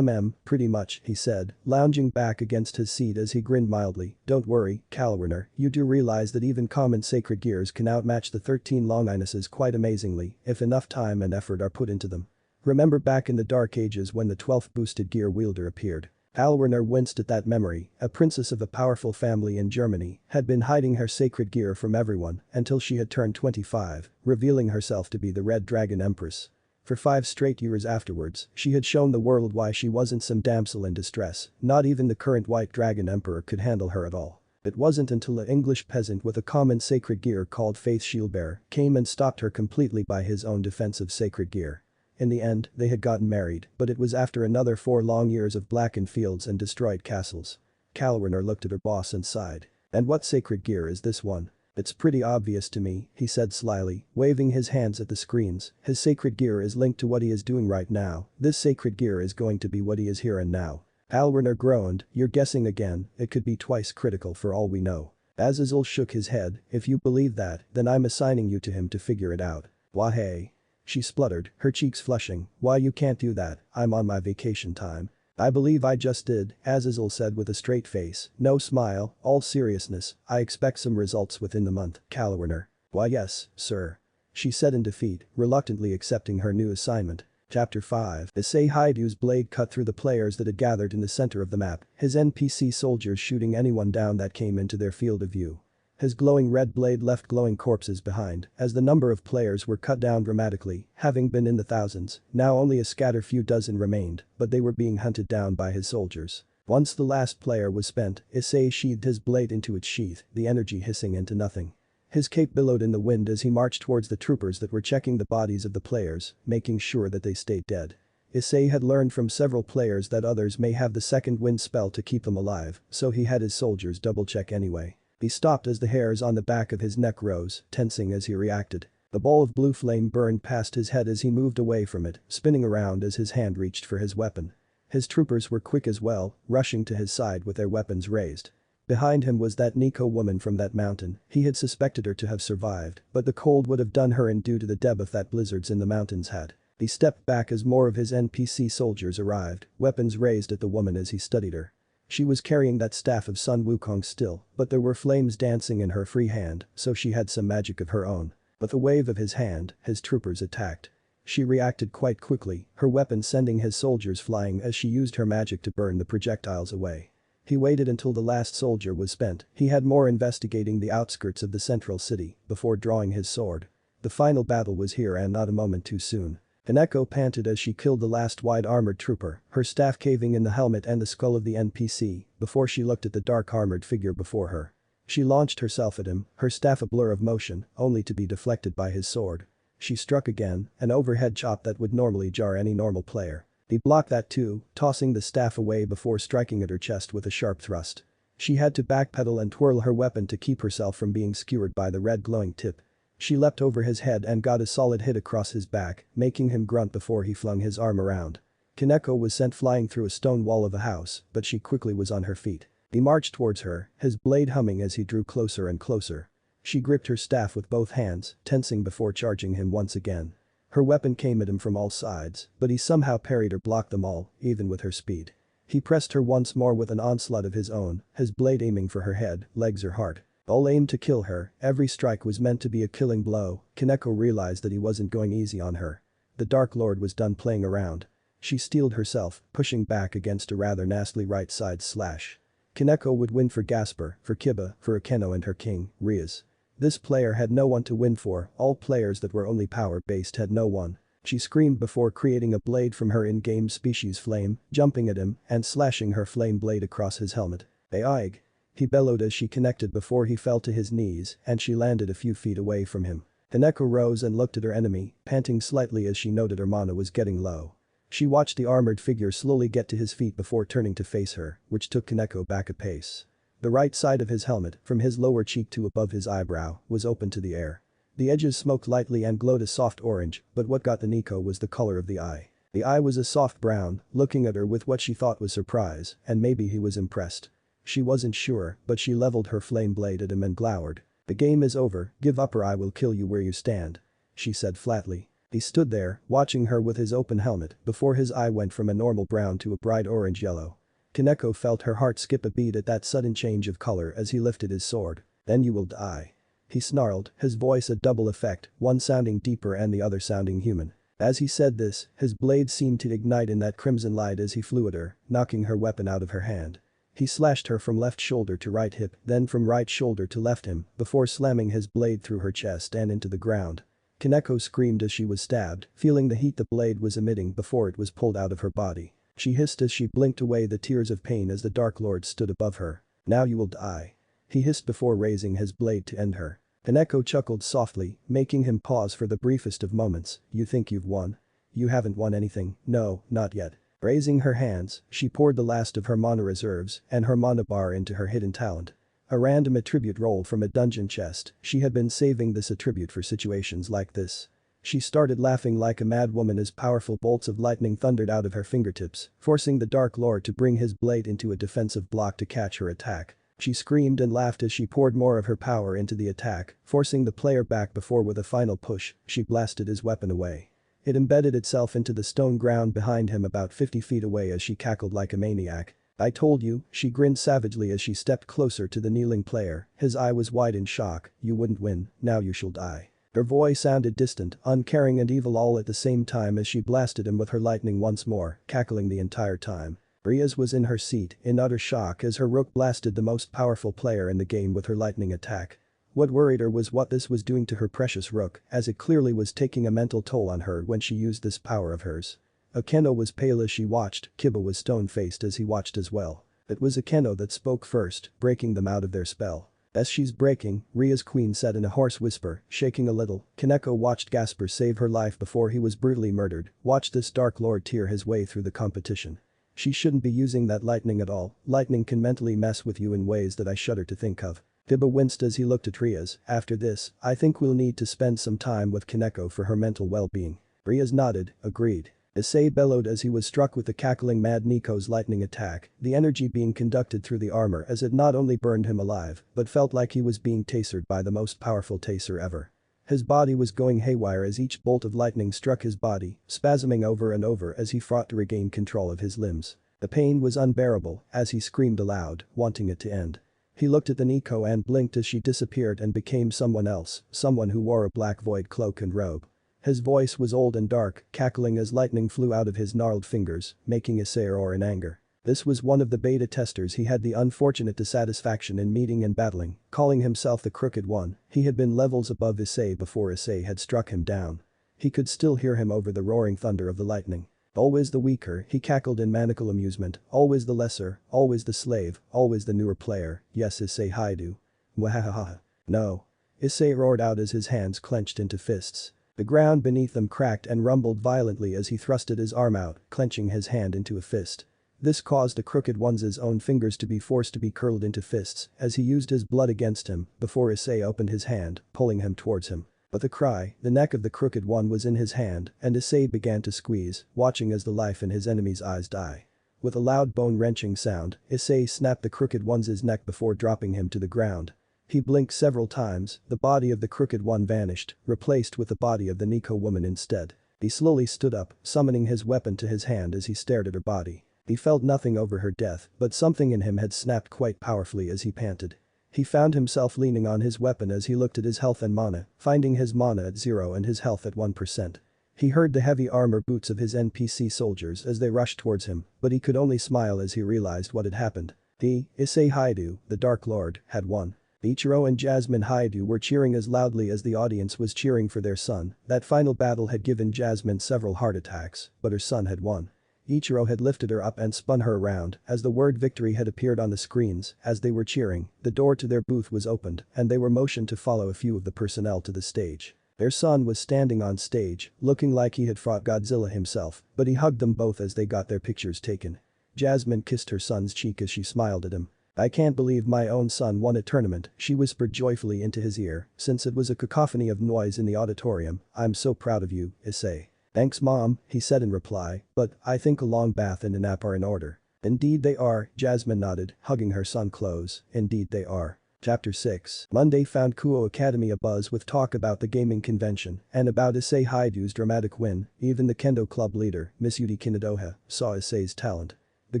Pretty much, he said, lounging back against his seat as he grinned mildly. Don't worry, Kalwerner, you do realize that even common sacred gears can outmatch the 13 Longinuses quite amazingly if enough time and effort are put into them. Remember back in the Dark Ages when the 12th boosted gear wielder appeared? Kalwerner winced at that memory, a princess of a powerful family in Germany had been hiding her sacred gear from everyone until she had turned 25, revealing herself to be the Red Dragon Empress. For 5 straight years afterwards, she had shown the world why she wasn't some damsel in distress, not even the current White Dragon Emperor could handle her at all. It wasn't until an English peasant with a common sacred gear called Faith Shieldbearer came and stopped her completely by his own defensive sacred gear. In the end, they had gotten married, but it was after another 4 long years of blackened fields and destroyed castles. Kalwerner looked at her boss and sighed. And what sacred gear is this one? It's pretty obvious to me, he said slyly, waving his hands at the screens. His sacred gear is linked to what he is doing right now. This sacred gear is going to be what he is here and now. Kalwerner groaned, you're guessing again, it could be twice critical for all we know. Azazel shook his head, if you believe that, then I'm assigning you to him to figure it out. Why hey? She spluttered, her cheeks flushing, why you can't do that, I'm on my vacation time. I believe I just did, Azazel said with a straight face, no smile, all seriousness, I expect some results within the month, Kalwerner. Why yes, sir. She said in defeat, reluctantly accepting her new assignment. Chapter 5 Issei Hyoudu's blade cut through the players that had gathered in the center of the map, his NPC soldiers shooting anyone down that came into their field of view. His glowing red blade left glowing corpses behind, as the number of players were cut down dramatically, having been in the thousands, now only a scattered few dozen remained, but they were being hunted down by his soldiers. Once the last player was spent, Issei sheathed his blade into its sheath, the energy hissing into nothing. His cape billowed in the wind as he marched towards the troopers that were checking the bodies of the players, making sure that they stayed dead. Issei had learned from several players that others may have the second wind spell to keep them alive, so he had his soldiers double-check anyway. He stopped as the hairs on the back of his neck rose, tensing as he reacted. The ball of blue flame burned past his head as he moved away from it, spinning around as his hand reached for his weapon. His troopers were quick as well, rushing to his side with their weapons raised. Behind him was that Nico woman from that mountain. He had suspected her to have survived, but the cold would have done her in due to the debuff that blizzards in the mountains had. He stepped back as more of his NPC soldiers arrived, weapons raised at the woman as he studied her. She was carrying that staff of Sun Wukong still, but there were flames dancing in her free hand, so she had some magic of her own. With a wave of his hand, his troopers attacked. She reacted quite quickly, her weapon sending his soldiers flying as she used her magic to burn the projectiles away. He waited until the last soldier was spent, he had more investigating the outskirts of the central city, before drawing his sword. The final battle was here and not a moment too soon. An echo panted as she killed the last wide-armored trooper, her staff caving in the helmet and the skull of the NPC, before she looked at the dark-armored figure before her. She launched herself at him, her staff a blur of motion, only to be deflected by his sword. She struck again, an overhead chop that would normally jar any normal player. He blocked that too, tossing the staff away before striking at her chest with a sharp thrust. She had to backpedal and twirl her weapon to keep herself from being skewered by the red glowing tip. She leapt over his head and got a solid hit across his back, making him grunt before he flung his arm around. Kaneko was sent flying through a stone wall of a house, but she quickly was on her feet. He marched towards her, his blade humming as he drew closer and closer. She gripped her staff with both hands, tensing before charging him once again. Her weapon came at him from all sides, but he somehow parried or blocked them all, even with her speed. He pressed her once more with an onslaught of his own, his blade aiming for her head, legs or heart. All aimed to kill her, every strike was meant to be a killing blow. Kaneko realized that he wasn't going easy on her. The Dark Lord was done playing around. She steeled herself, pushing back against a rather nasty right side slash. Kaneko would win for Gasper, for Kiba, for Akeno and her king, Rias. This player had no one to win for, all players that were only power-based had no one. She screamed before creating a blade from her in-game species flame, jumping at him and slashing her flame blade across his helmet. Aig. He bellowed as she connected before he fell to his knees and she landed a few feet away from him. Kaneko rose and looked at her enemy, panting slightly as she noted her mana was getting low. She watched the armored figure slowly get to his feet before turning to face her, which took Kaneko back a pace. The right side of his helmet, from his lower cheek to above his eyebrow, was open to the air. The edges smoked lightly and glowed a soft orange, but what got the Nico was the color of the eye. The eye was a soft brown, looking at her with what she thought was surprise, and maybe he was impressed. She wasn't sure, but she leveled her flame blade at him and glowered. "The game is over, give up or I will kill you where you stand," she said flatly. He stood there, watching her with his open helmet, before his eye went from a normal brown to a bright orange yellow. Kaneko felt her heart skip a beat at that sudden change of color as he lifted his sword. "Then you will die," he snarled, his voice a double effect, one sounding deeper and the other sounding human. As he said this, his blade seemed to ignite in that crimson light as he flew at her, knocking her weapon out of her hand. He slashed her from left shoulder to right hip, then from right shoulder to left him, before slamming his blade through her chest and into the ground. Kaneko screamed as she was stabbed, feeling the heat the blade was emitting before it was pulled out of her body. She hissed as she blinked away the tears of pain as the Dark Lord stood above her. "Now you will die," he hissed before raising his blade to end her. Kaneko chuckled softly, making him pause for the briefest of moments. "You think you've won? You haven't won anything, no, not yet." Raising her hands, she poured the last of her mana reserves and her mana bar into her hidden talent. A random attribute roll from a dungeon chest, she had been saving this attribute for situations like this. She started laughing like a mad woman as powerful bolts of lightning thundered out of her fingertips, forcing the Dark Lord to bring his blade into a defensive block to catch her attack. She screamed and laughed as she poured more of her power into the attack, forcing the player back before with a final push, she blasted his weapon away. It embedded itself into the stone ground behind him about 50 feet away as she cackled like a maniac. "I told you," she grinned savagely as she stepped closer to the kneeling player, his eye was wide in shock. "You wouldn't win, now you shall die." Her voice sounded distant, uncaring and evil all at the same time as she blasted him with her lightning once more, cackling the entire time. Rias was in her seat, in utter shock as her rook blasted the most powerful player in the game with her lightning attack. What worried her was what this was doing to her precious rook, as it clearly was taking a mental toll on her when she used this power of hers. Akeno was pale as she watched, Kiba was stone-faced as he watched as well. It was Akeno that spoke first, breaking them out of their spell. "As she's breaking," Ria's queen said in a hoarse whisper, shaking a little. Kaneko watched Gasper save her life before he was brutally murdered, watched this Dark Lord tear his way through the competition. "She shouldn't be using that lightning at all, lightning can mentally mess with you in ways that I shudder to think of." Kiba winced as he looked at Rias. "After this, I think we'll need to spend some time with Kaneko for her mental well-being." Rias nodded, agreed. Issei bellowed as he was struck with the cackling mad Nico's lightning attack, the energy being conducted through the armor as it not only burned him alive, but felt like he was being tasered by the most powerful taser ever. His body was going haywire as each bolt of lightning struck his body, spasming over and over as he fought to regain control of his limbs. The pain was unbearable as he screamed aloud, wanting it to end. He looked at the Nico and blinked as she disappeared and became someone else, someone who wore a black void cloak and robe. His voice was old and dark, cackling as lightning flew out of his gnarled fingers, making Issei roar in anger. This was one of the beta testers he had the unfortunate dissatisfaction in meeting and battling, calling himself the Crooked One. He had been levels above Issei before Issei had struck him down. He could still hear him over the roaring thunder of the lightning. "Always the weaker," he cackled in maniacal amusement, "always the lesser, always the slave, always the newer player, yes Issei Hyoudou. Wahahaha. No." Issei roared out as his hands clenched into fists. The ground beneath them cracked and rumbled violently as he thrusted his arm out, clenching his hand into a fist. This caused the Crooked One's own fingers to be forced to be curled into fists as he used his blood against him before Issei opened his hand, pulling him towards him. But the cry, the neck of the Crooked One was in his hand and Issei began to squeeze, watching as the life in his enemy's eyes die. With a loud bone-wrenching sound, Issei snapped the Crooked One's neck before dropping him to the ground. He blinked several times, the body of the Crooked One vanished, replaced with the body of the Nico woman instead. He slowly stood up, summoning his weapon to his hand as he stared at her body. He felt nothing over her death, but something in him had snapped quite powerfully as he panted. He found himself leaning on his weapon as he looked at his health and mana, finding his mana at 0 and his health at 1%. He heard the heavy armor boots of his NPC soldiers as they rushed towards him, but he could only smile as he realized what had happened. He, Issei Hyoudou, the Dark Lord, had won. Ichiro and Jasmine Hyoudou were cheering as loudly as the audience was cheering for their son. That final battle had given Jasmine several heart attacks, but her son had won. Ichiro had lifted her up and spun her around as the word victory had appeared on the screens. As they were cheering, the door to their booth was opened and they were motioned to follow a few of the personnel to the stage. Their son was standing on stage, looking like he had fought Godzilla himself, but he hugged them both as they got their pictures taken. Jasmine kissed her son's cheek as she smiled at him. "I can't believe my own son won a tournament," she whispered joyfully into his ear, since it was a cacophony of noise in the auditorium. "I'm so proud of you, Issei." "Thanks mom," he said in reply, "but I think a long bath and a nap are in order." "Indeed they are," Jasmine nodded, hugging her son close. "Indeed they are." Chapter 6. Monday found Kuo Academy abuzz with talk about the gaming convention and about Issei Hyoudu's dramatic win. Even the kendo club leader, Miss Yudi Kinadoha, saw Issei's talent. The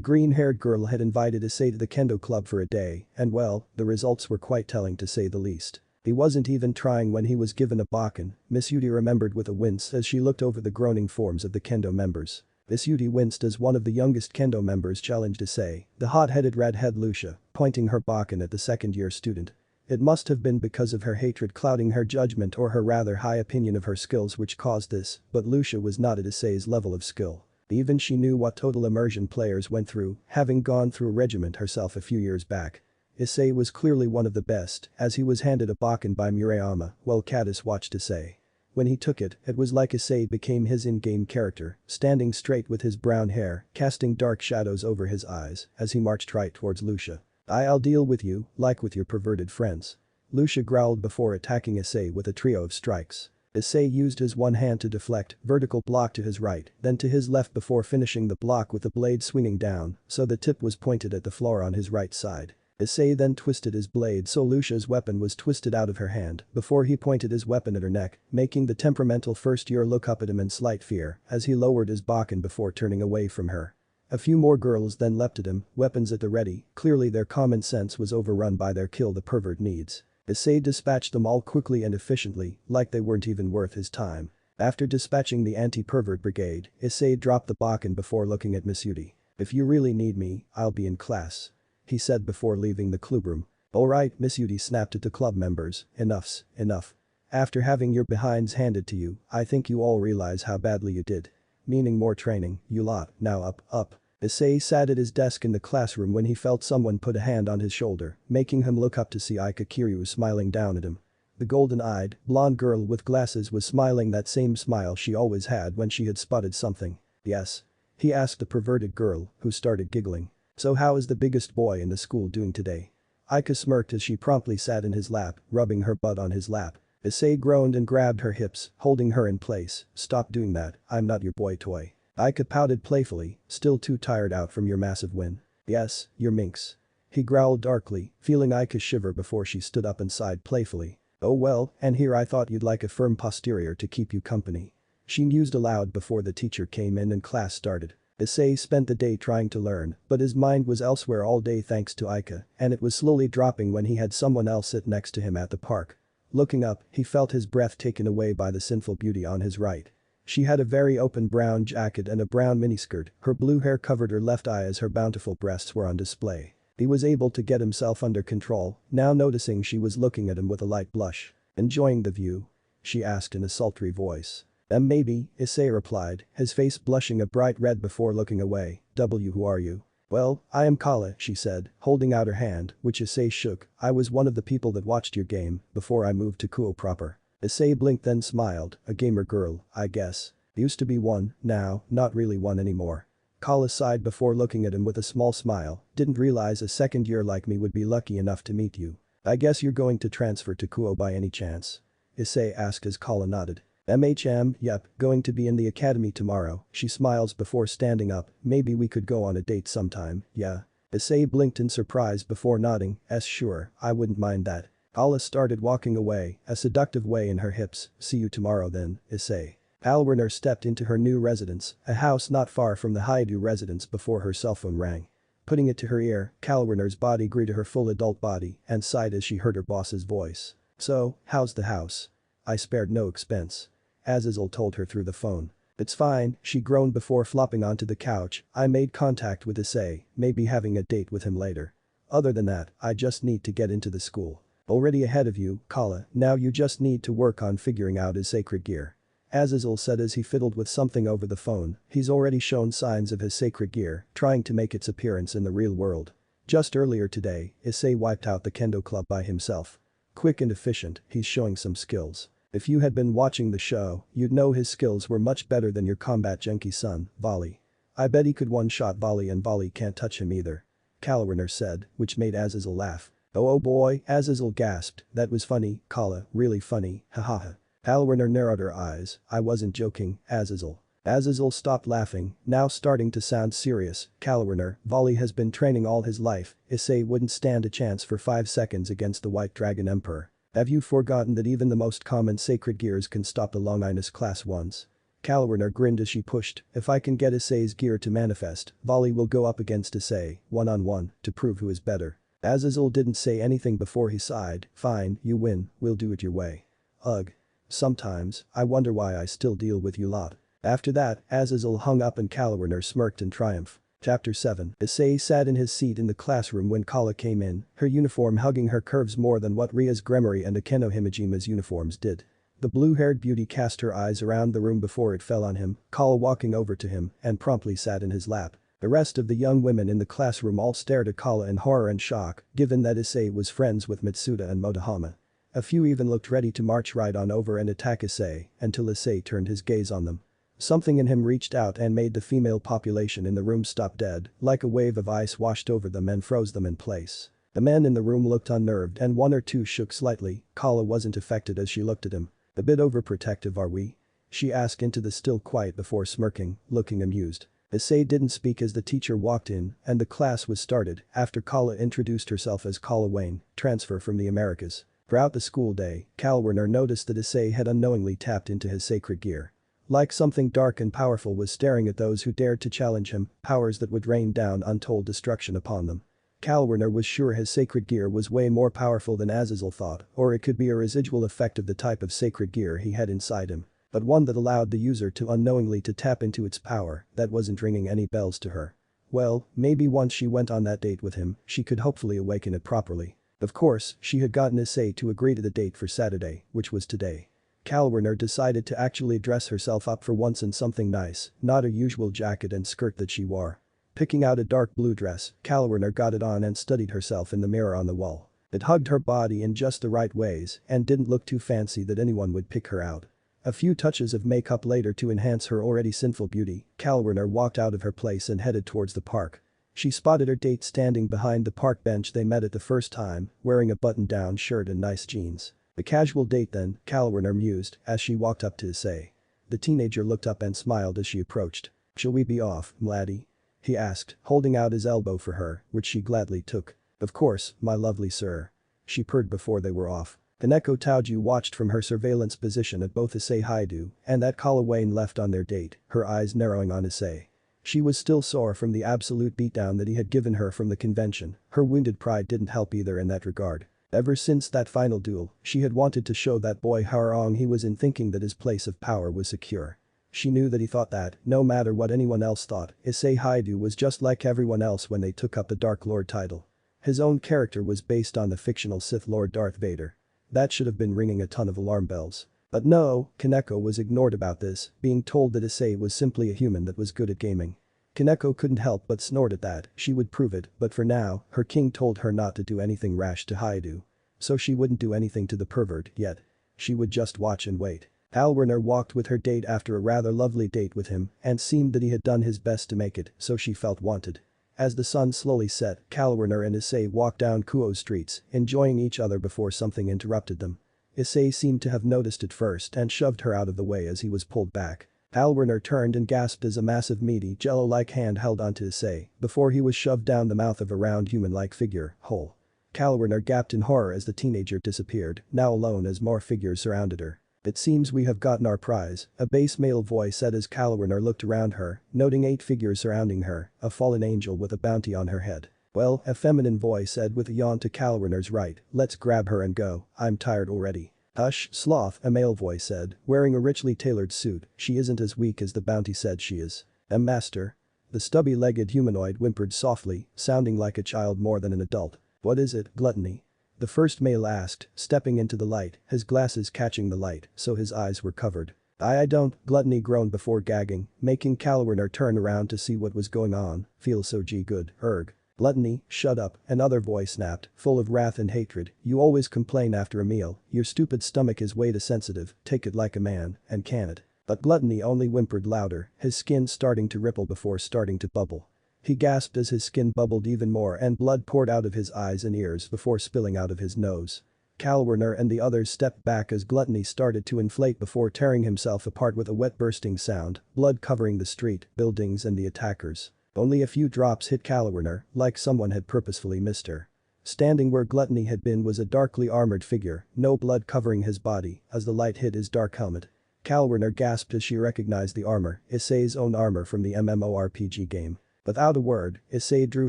green-haired girl had invited Issei to the kendo club for a day, and well, the results were quite telling to say the least. He wasn't even trying when he was given a bakken, Miss Yudi remembered with a wince as she looked over the groaning forms of the kendo members. Miss Yudi winced as one of the youngest kendo members challenged Issei, the hot-headed redhead Lucia, pointing her bakken at the second-year student. It must have been because of her hatred clouding her judgment or her rather high opinion of her skills which caused this, but Lucia was not at Issei's level of skill. Even she knew what total immersion players went through, having gone through regiment herself a few years back. Issei was clearly one of the best, as he was handed a bakken by Murayama while Caddis watched Issei. When he took it, it was like Issei became his in-game character, standing straight with his brown hair, casting dark shadows over his eyes, as he marched right towards Lucia. "I'll deal with you, like with your perverted friends." Lucia growled before attacking Issei with a trio of strikes. Issei used his one hand to deflect, vertical block to his right, then to his left before finishing the block with the blade swinging down, so the tip was pointed at the floor on his right side. Issei then twisted his blade so Lucia's weapon was twisted out of her hand before he pointed his weapon at her neck, making the temperamental first-year look up at him in slight fear as he lowered his bakken before turning away from her. A few more girls then leapt at him, weapons at the ready, clearly their common sense was overrun by their kill the pervert needs. Issei dispatched them all quickly and efficiently, like they weren't even worth his time. After dispatching the anti-pervert brigade, Issei dropped the bakken before looking at Miss Yudi. "If you really need me, I'll be in class," he said before leaving the clubroom. "Alright," Miss Yudi snapped at the club members, "Enough's enough. After having your behinds handed to you, I think you all realize how badly you did. Meaning more training, you lot, now up. Issei sat at his desk in the classroom when he felt someone put a hand on his shoulder, making him look up to see Aika Kiryu smiling down at him. The golden-eyed, blonde girl with glasses was smiling that same smile she always had when she had spotted something. "Yes?" he asked the perverted girl, who started giggling. "So how is the biggest boy in the school doing today?" Aika smirked as she promptly sat in his lap, rubbing her butt on his lap. Issei groaned and grabbed her hips, holding her in place. "Stop doing that, I'm not your boy toy." Aika pouted playfully, still too tired out from your massive win. "Yes, you're minx." He growled darkly, feeling Aika shiver before she stood up and sighed playfully. "Oh well, and here I thought you'd like a firm posterior to keep you company." She mused aloud before the teacher came in and class started. Issei spent the day trying to learn, but his mind was elsewhere all day thanks to Aika, and it was slowly dropping when he had someone else sit next to him at the park. Looking up, he felt his breath taken away by the sinful beauty on his right. She had a very open brown jacket and a brown miniskirt, her blue hair covered her left eye as her bountiful breasts were on display. He was able to get himself under control, now noticing she was looking at him with a light blush. "Enjoying the view?" she asked in a sultry voice. Maybe," Issei replied, his face blushing a bright red before looking away. Who are you?" "Well, I am Kala," she said, holding out her hand, which Issei shook. "I was one of the people that watched your game before I moved to Kuo proper." Issei blinked then smiled, "A gamer girl, I guess. Used to be one, now, not really one anymore." Kala sighed before looking at him with a small smile, "Didn't realize a second year like me would be lucky enough to meet you. I guess you're going to transfer to Kuo by any chance?" Issei asked as Kala nodded. Yep, going to be in the academy tomorrow," she smiles before standing up. "Maybe we could go on a date sometime, yeah?" Issei blinked in surprise before nodding, Sure, I wouldn't mind that." Kala started walking away, a seductive way in her hips. "See you tomorrow then, Issei." Alwerner stepped into her new residence, a house not far from the Hyoudou residence before her cell phone rang. Putting it to her ear, Calwerner's body grew to her full adult body and sighed as she heard her boss's voice. "So, how's the house?" "I spared no expense," Azazel told her through the phone. "It's fine," she groaned before flopping onto the couch. "I made contact with Issei, maybe having a date with him later. Other than that, I just need to get into the school." "Already ahead of you, Kala, now you just need to work on figuring out his sacred gear," Azazel said as he fiddled with something over the phone. "He's already shown signs of his sacred gear, trying to make its appearance in the real world. Just earlier today, Issei wiped out the kendo club by himself. Quick and efficient, he's showing some skills." If you had been watching the show, you'd know his skills were much better than your combat junkie son, Volley. I bet he could one-shot Volley and Volley can't touch him either. Kalwarner said, which made Azazel laugh. Oh boy, Azazel gasped, that was funny, Kala, really funny, hahaha. Kalwarner narrowed her eyes, I wasn't joking, Azazel. Azazel stopped laughing, now starting to sound serious. Kalwarner, Volley has been training all his life, Issei wouldn't stand a chance for 5 seconds against the White Dragon Emperor. Have you forgotten that even the most common sacred gears can stop the Longinus class ones? Kalwarner grinned as she pushed, if I can get Issei's gear to manifest, Volley will go up against Issei, one-on-one, to prove who is better. Azazel didn't say anything before he sighed, fine, you win, we'll do it your way. Ugh. Sometimes, I wonder why I still deal with you lot. After that, Azazel hung up and Kalwarner smirked in triumph. Chapter 7. Issei sat in his seat in the classroom when Kala came in, her uniform hugging her curves more than what Rias Gremory and Akeno Himejima's uniforms did. The blue-haired beauty cast her eyes around the room before it fell on him, Kala walking over to him and promptly sat in his lap. The rest of the young women in the classroom all stared at Kala in horror and shock, given that Issei was friends with Mitsuda and Motohama. A few even looked ready to march right on over and attack Issei, until Issei turned his gaze on them. Something in him reached out and made the female population in the room stop dead, like a wave of ice washed over them and froze them in place. The men in the room looked unnerved and one or two shook slightly. Kala wasn't affected as she looked at him. A bit overprotective are we? She asked into the still quiet before smirking, looking amused. Issei didn't speak as the teacher walked in and the class was started after Kala introduced herself as Kala Wayne, transfer from the Americas. Throughout the school day, Kalwarner noticed that Issei had unknowingly tapped into his sacred gear. Like something dark and powerful was staring at those who dared to challenge him, powers that would rain down untold destruction upon them. Kalwarner was sure his sacred gear was way more powerful than Azazel thought, or it could be a residual effect of the type of sacred gear he had inside him. But one that allowed the user to unknowingly to tap into its power, that wasn't ringing any bells to her. Well, maybe once she went on that date with him, she could hopefully awaken it properly. Of course, she had gotten Issei to agree to the date for Saturday, which was today. Kalwarner decided to actually dress herself up for once in something nice, not her usual jacket and skirt that she wore. Picking out a dark blue dress, Kalwarner got it on and studied herself in the mirror on the wall. It hugged her body in just the right ways and didn't look too fancy that anyone would pick her out. A few touches of makeup later to enhance her already sinful beauty, Kalwarner walked out of her place and headed towards the park. She spotted her date standing behind the park bench they met at the first time, wearing a button-down shirt and nice jeans. A casual date then, Kalwarner mused as she walked up to Issei. The teenager looked up and smiled as she approached. Shall we be off, mladdie? He asked, holding out his elbow for her, which she gladly took. Of course, my lovely sir. She purred before they were off. Kaneko Taoju watched from her surveillance position at both Issei Hyoudou and that Kala Wayne left on their date, her eyes narrowing on Issei. She was still sore from the absolute beatdown that he had given her from the convention, her wounded pride didn't help either in that regard. Ever since that final duel, she had wanted to show that boy how wrong he was in thinking that his place of power was secure. She knew that he thought that, no matter what anyone else thought, Issei Hyoudou was just like everyone else when they took up the Dark Lord title. His own character was based on the fictional Sith Lord Darth Vader. That should have been ringing a ton of alarm bells. But no, Kaneko was ignored about this, being told that Issei was simply a human that was good at gaming. Kaneko couldn't help but snort at that, she would prove it, but for now, her king told her not to do anything rash to Hyoudou. So she wouldn't do anything to the pervert yet. She would just watch and wait. Kalwarner walked with her date after a rather lovely date with him and seemed that he had done his best to make it, so she felt wanted. As the sun slowly set, Kalwarner and Issei walked down Kuo's streets, enjoying each other before something interrupted them. Issei seemed to have noticed it first and shoved her out of the way as he was pulled back. Kalwarner turned and gasped as a massive meaty jello-like hand held onto Issei before he was shoved down the mouth of a round human-like figure, whole. Kalwarner gaped in horror as the teenager disappeared, now alone as more figures surrounded her. It seems we have gotten our prize, a bass male voice said as Kalwarner looked around her, noting 8 figures surrounding her, a fallen angel with a bounty on her head. Well, a feminine voice said with a yawn to Kalwarner's right, let's grab her and go, I'm tired already. Hush, sloth, a male voice said, wearing a richly tailored suit, she isn't as weak as the bounty said she is. Master? The stubby-legged humanoid whimpered softly, sounding like a child more than an adult. What is it, gluttony? The first male asked, stepping into the light, his glasses catching the light, so his eyes were covered. I don't, Gluttony groaned before gagging, making Kalwarner turn around to see what was going on, feel so good, erg. Gluttony, shut up, another voice snapped, full of wrath and hatred, you always complain after a meal, your stupid stomach is way too sensitive, take it like a man, and can it. But Gluttony only whimpered louder, his skin starting to ripple before starting to bubble. He gasped as his skin bubbled even more and blood poured out of his eyes and ears before spilling out of his nose. Calwerner and the others stepped back as Gluttony started to inflate before tearing himself apart with a wet bursting sound, blood covering the street, buildings and the attackers. Only a few drops hit Calwerner, like someone had purposefully missed her. Standing where Gluttony had been was a darkly armored figure, no blood covering his body, as the light hit his dark helmet. Calwerner gasped as she recognized the armor, Issei's own armor from the MMORPG game. Without a word, Issei drew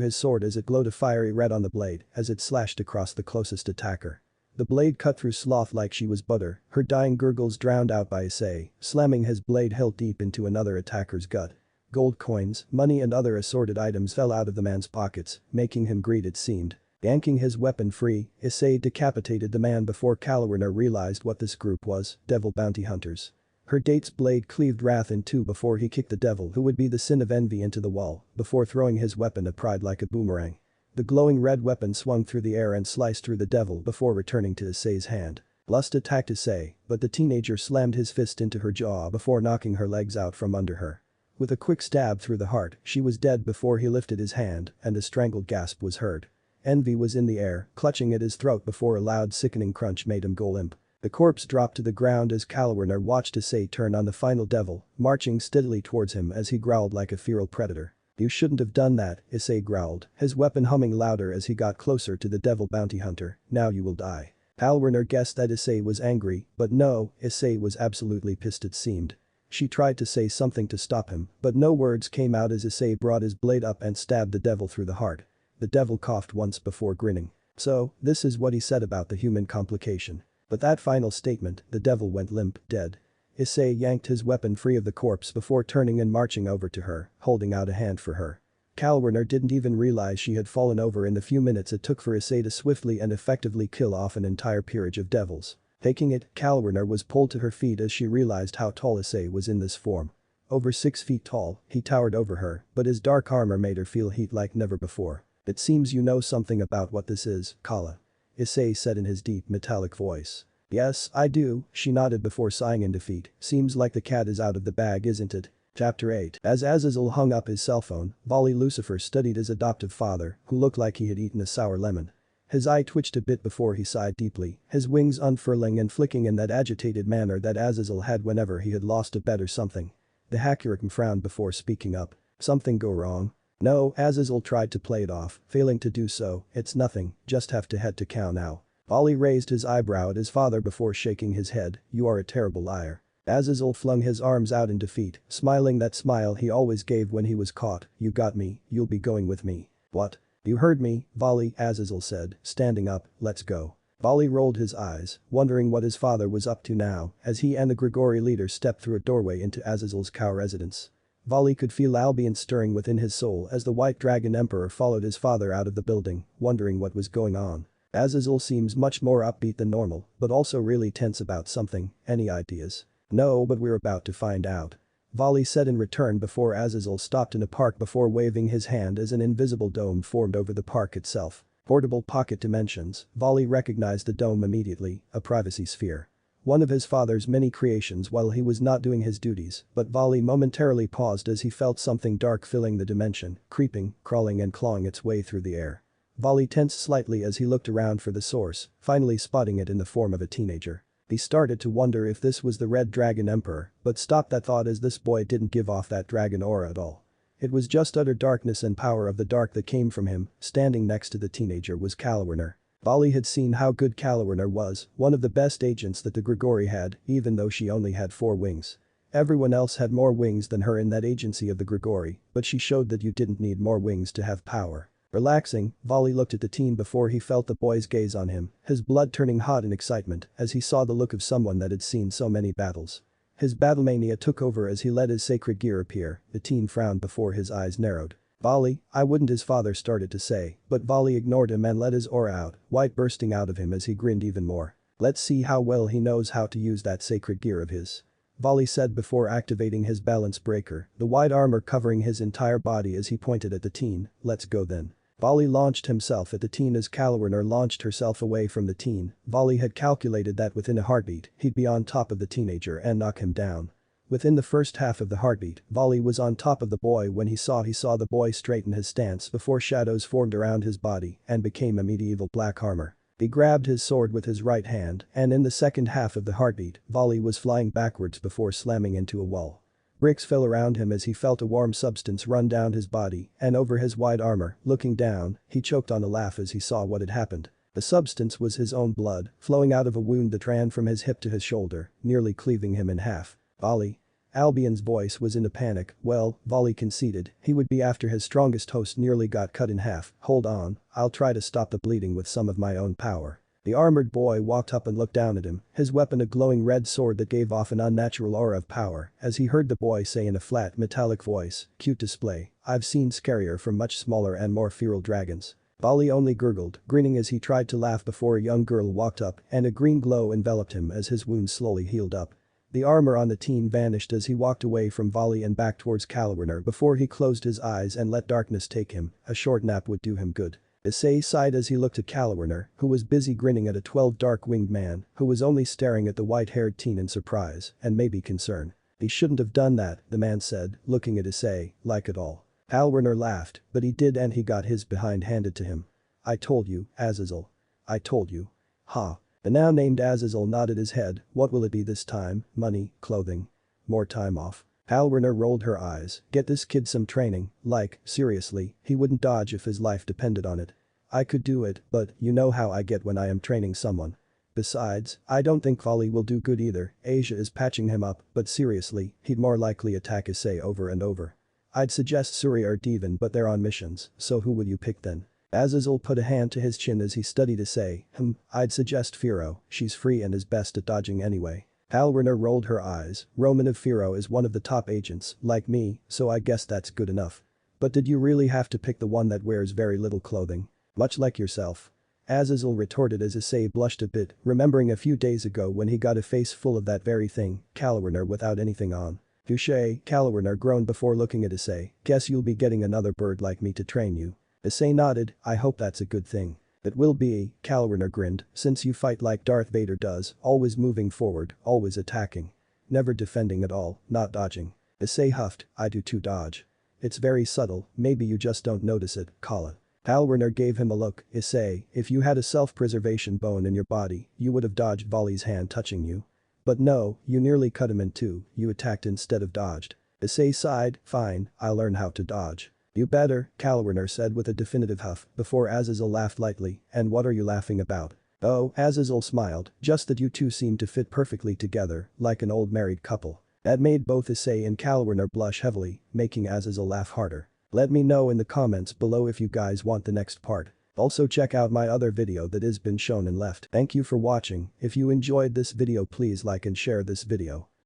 his sword as it glowed a fiery red on the blade as it slashed across the closest attacker. The blade cut through Sloth like she was butter, her dying gurgles drowned out by Issei, slamming his blade hilt deep into another attacker's gut. Gold coins, money and other assorted items fell out of the man's pockets, making him greed it seemed. Yanking his weapon free, Issei decapitated the man before Calwerner realized what this group was, devil bounty hunters. Her date's blade cleaved Wrath in two before he kicked the devil who would be the sin of envy into the wall, before throwing his weapon at Pride like a boomerang. The glowing red weapon swung through the air and sliced through the devil before returning to Issei's hand. Lust attacked Issei, but the teenager slammed his fist into her jaw before knocking her legs out from under her. With a quick stab through the heart, she was dead before he lifted his hand and a strangled gasp was heard. Envy was in the air, clutching at his throat before a loud sickening crunch made him go limp. The corpse dropped to the ground as Calwerner watched Issei turn on the final devil, marching steadily towards him as he growled like a feral predator. You shouldn't have done that, Issei growled, his weapon humming louder as he got closer to the devil bounty hunter, now you will die. Calwerner guessed that Issei was angry, but no, Issei was absolutely pissed it seemed. She tried to say something to stop him, but no words came out as Issei brought his blade up and stabbed the devil through the heart. The devil coughed once before grinning. So, this is what he said about the human complication. But that final statement, the devil went limp, dead. Issei yanked his weapon free of the corpse before turning and marching over to her, holding out a hand for her. Calwerner didn't even realize she had fallen over in the few minutes it took for Issei to swiftly and effectively kill off an entire peerage of devils. Taking it, Calwerner was pulled to her feet as she realized how tall Issei was in this form. Over 6 feet tall, he towered over her, but his dark armor made her feel heat like never before. It seems you know something about what this is, Kala. Issei said in his deep, metallic voice. Yes, I do, she nodded before sighing in defeat, seems like the cat is out of the bag isn't it? Chapter 8. As Azazel hung up his cell phone, Volley Lucifer studied his adoptive father, who looked like he had eaten a sour lemon. His eye twitched a bit before he sighed deeply, his wings unfurling and flicking in that agitated manner that Azazel had whenever he had lost a bet or something. The Hakurim frowned before speaking up. Something go wrong? No, Azazel tried to play it off, failing to do so, it's nothing, just have to head to Cow now. Volley raised his eyebrow at his father before shaking his head, you are a terrible liar. Azazel flung his arms out in defeat, smiling that smile he always gave when he was caught, you got me, you'll be going with me. What? You heard me, Volley, Azazel said, standing up, let's go. Volley rolled his eyes, wondering what his father was up to now, as he and the Grigori leader stepped through a doorway into Azazel's cow residence. Volley could feel Albion stirring within his soul as the White Dragon Emperor followed his father out of the building, wondering what was going on. Azazel seems much more upbeat than normal, but also really tense about something, any ideas? No, but we're about to find out. Volley said in return before Azazel stopped in a park before waving his hand as an invisible dome formed over the park itself. Portable pocket dimensions, Volley recognized the dome immediately, a privacy sphere. One of his father's many creations while he was not doing his duties, but Volley momentarily paused as he felt something dark filling the dimension, creeping, crawling and clawing its way through the air. Volley tensed slightly as he looked around for the source, finally spotting it in the form of a teenager. He started to wonder if this was the Red Dragon Emperor, but stopped that thought as this boy didn't give off that dragon aura at all. It was just utter darkness and power of the dark that came from him. Standing next to the teenager was Calwerner. Volley had seen how good Calwerner was, one of the best agents that the Grigori had, even though she only had 4 wings. Everyone else had more wings than her in that agency of the Grigori, but she showed that you didn't need more wings to have power. Relaxing, Volley looked at the teen before he felt the boy's gaze on him, his blood turning hot in excitement as he saw the look of someone that had seen so many battles. His battlemania took over as he let his sacred gear appear, the teen frowned before his eyes narrowed. Volley, I wouldn't his father started to say, but Volley ignored him and let his aura out, white bursting out of him as he grinned even more. Let's see how well he knows how to use that sacred gear of his. Volley said before activating his balance breaker, the white armor covering his entire body as he pointed at the teen, let's go then. Volley launched himself at the teen as Kalwarner launched herself away from the teen. Volley had calculated that within a heartbeat, he'd be on top of the teenager and knock him down. Within the first half of the heartbeat, Volley was on top of the boy when he saw the boy straighten his stance before shadows formed around his body and became a medieval black armor. He grabbed his sword with his right hand, and in the second half of the heartbeat, Volley was flying backwards before slamming into a wall. Bricks fell around him as he felt a warm substance run down his body and over his wide armor. Looking down, he choked on a laugh as he saw what had happened. The substance was his own blood, flowing out of a wound that ran from his hip to his shoulder, nearly cleaving him in half. Volley. Albion's voice was in a panic. Well, Volley conceded, he would be after his strongest host nearly got cut in half. Hold on, I'll try to stop the bleeding with some of my own power. The armored boy walked up and looked down at him, his weapon a glowing red sword that gave off an unnatural aura of power, as he heard the boy say in a flat metallic voice, cute display, I've seen scarier from much smaller and more feral dragons. Volley only gurgled, grinning as he tried to laugh before a young girl walked up and a green glow enveloped him as his wounds slowly healed up. The armor on the teen vanished as he walked away from Volley and back towards Kalwarner before he closed his eyes and let darkness take him. A short nap would do him good. Issei sighed as he looked at Kalwarner, who was busy grinning at a 12 dark-winged man who was only staring at the white-haired teen in surprise and maybe concern. He shouldn't have done that, the man said, looking at Issei, like it all. Kalwarner laughed, but he did and he got his behind handed to him. I told you, Azazel. I told you. Ha. The now named Azazel nodded his head. What will it be this time? Money, clothing. More time off. Kalwarner rolled her eyes. Get this kid some training, like, seriously, he wouldn't dodge if his life depended on it. I could do it, but you know how I get when I am training someone. Besides, I don't think Volley will do good either. Asia is patching him up, but seriously, he'd more likely attack Issei over and over. I'd suggest Suri or Devon but they're on missions, so who will you pick then? Azazel put a hand to his chin as he studied Issei. I'd suggest Firo, she's free and is best at dodging anyway. Kalwarner rolled her eyes. Roman of Firo is one of the top agents, like me, so I guess that's good enough. But did you really have to pick the one that wears very little clothing? Much like yourself. Azazel retorted as Issei blushed a bit, remembering a few days ago when he got a face full of that very thing, Kalwarner without anything on. Touché, Kalwarner groaned before looking at Issei. Guess you'll be getting another bird like me to train you. Issei nodded, I hope that's a good thing. It will be, Kalwarner grinned, since you fight like Darth Vader does, always moving forward, always attacking. Never defending at all, not dodging. Issei huffed, I do too dodge. It's very subtle, maybe you just don't notice it, Kala. Kalwarner gave him a look. Issei, if you had a self-preservation bone in your body, you would have dodged Volley's hand touching you. But no, you nearly cut him in two, you attacked instead of dodged. Issei sighed, fine, I'll learn how to dodge. You better, Kalwarner said with a definitive huff before Azazel laughed lightly, and what are you laughing about? Oh, Azazel smiled, just that you two seem to fit perfectly together, like an old married couple. That made both Issei and Kalwarner blush heavily, making Azazel laugh harder. Let me know in the comments below if you guys want the next part. Also check out my other video that has been shown and left. Thank you for watching. If you enjoyed this video please like and share this video.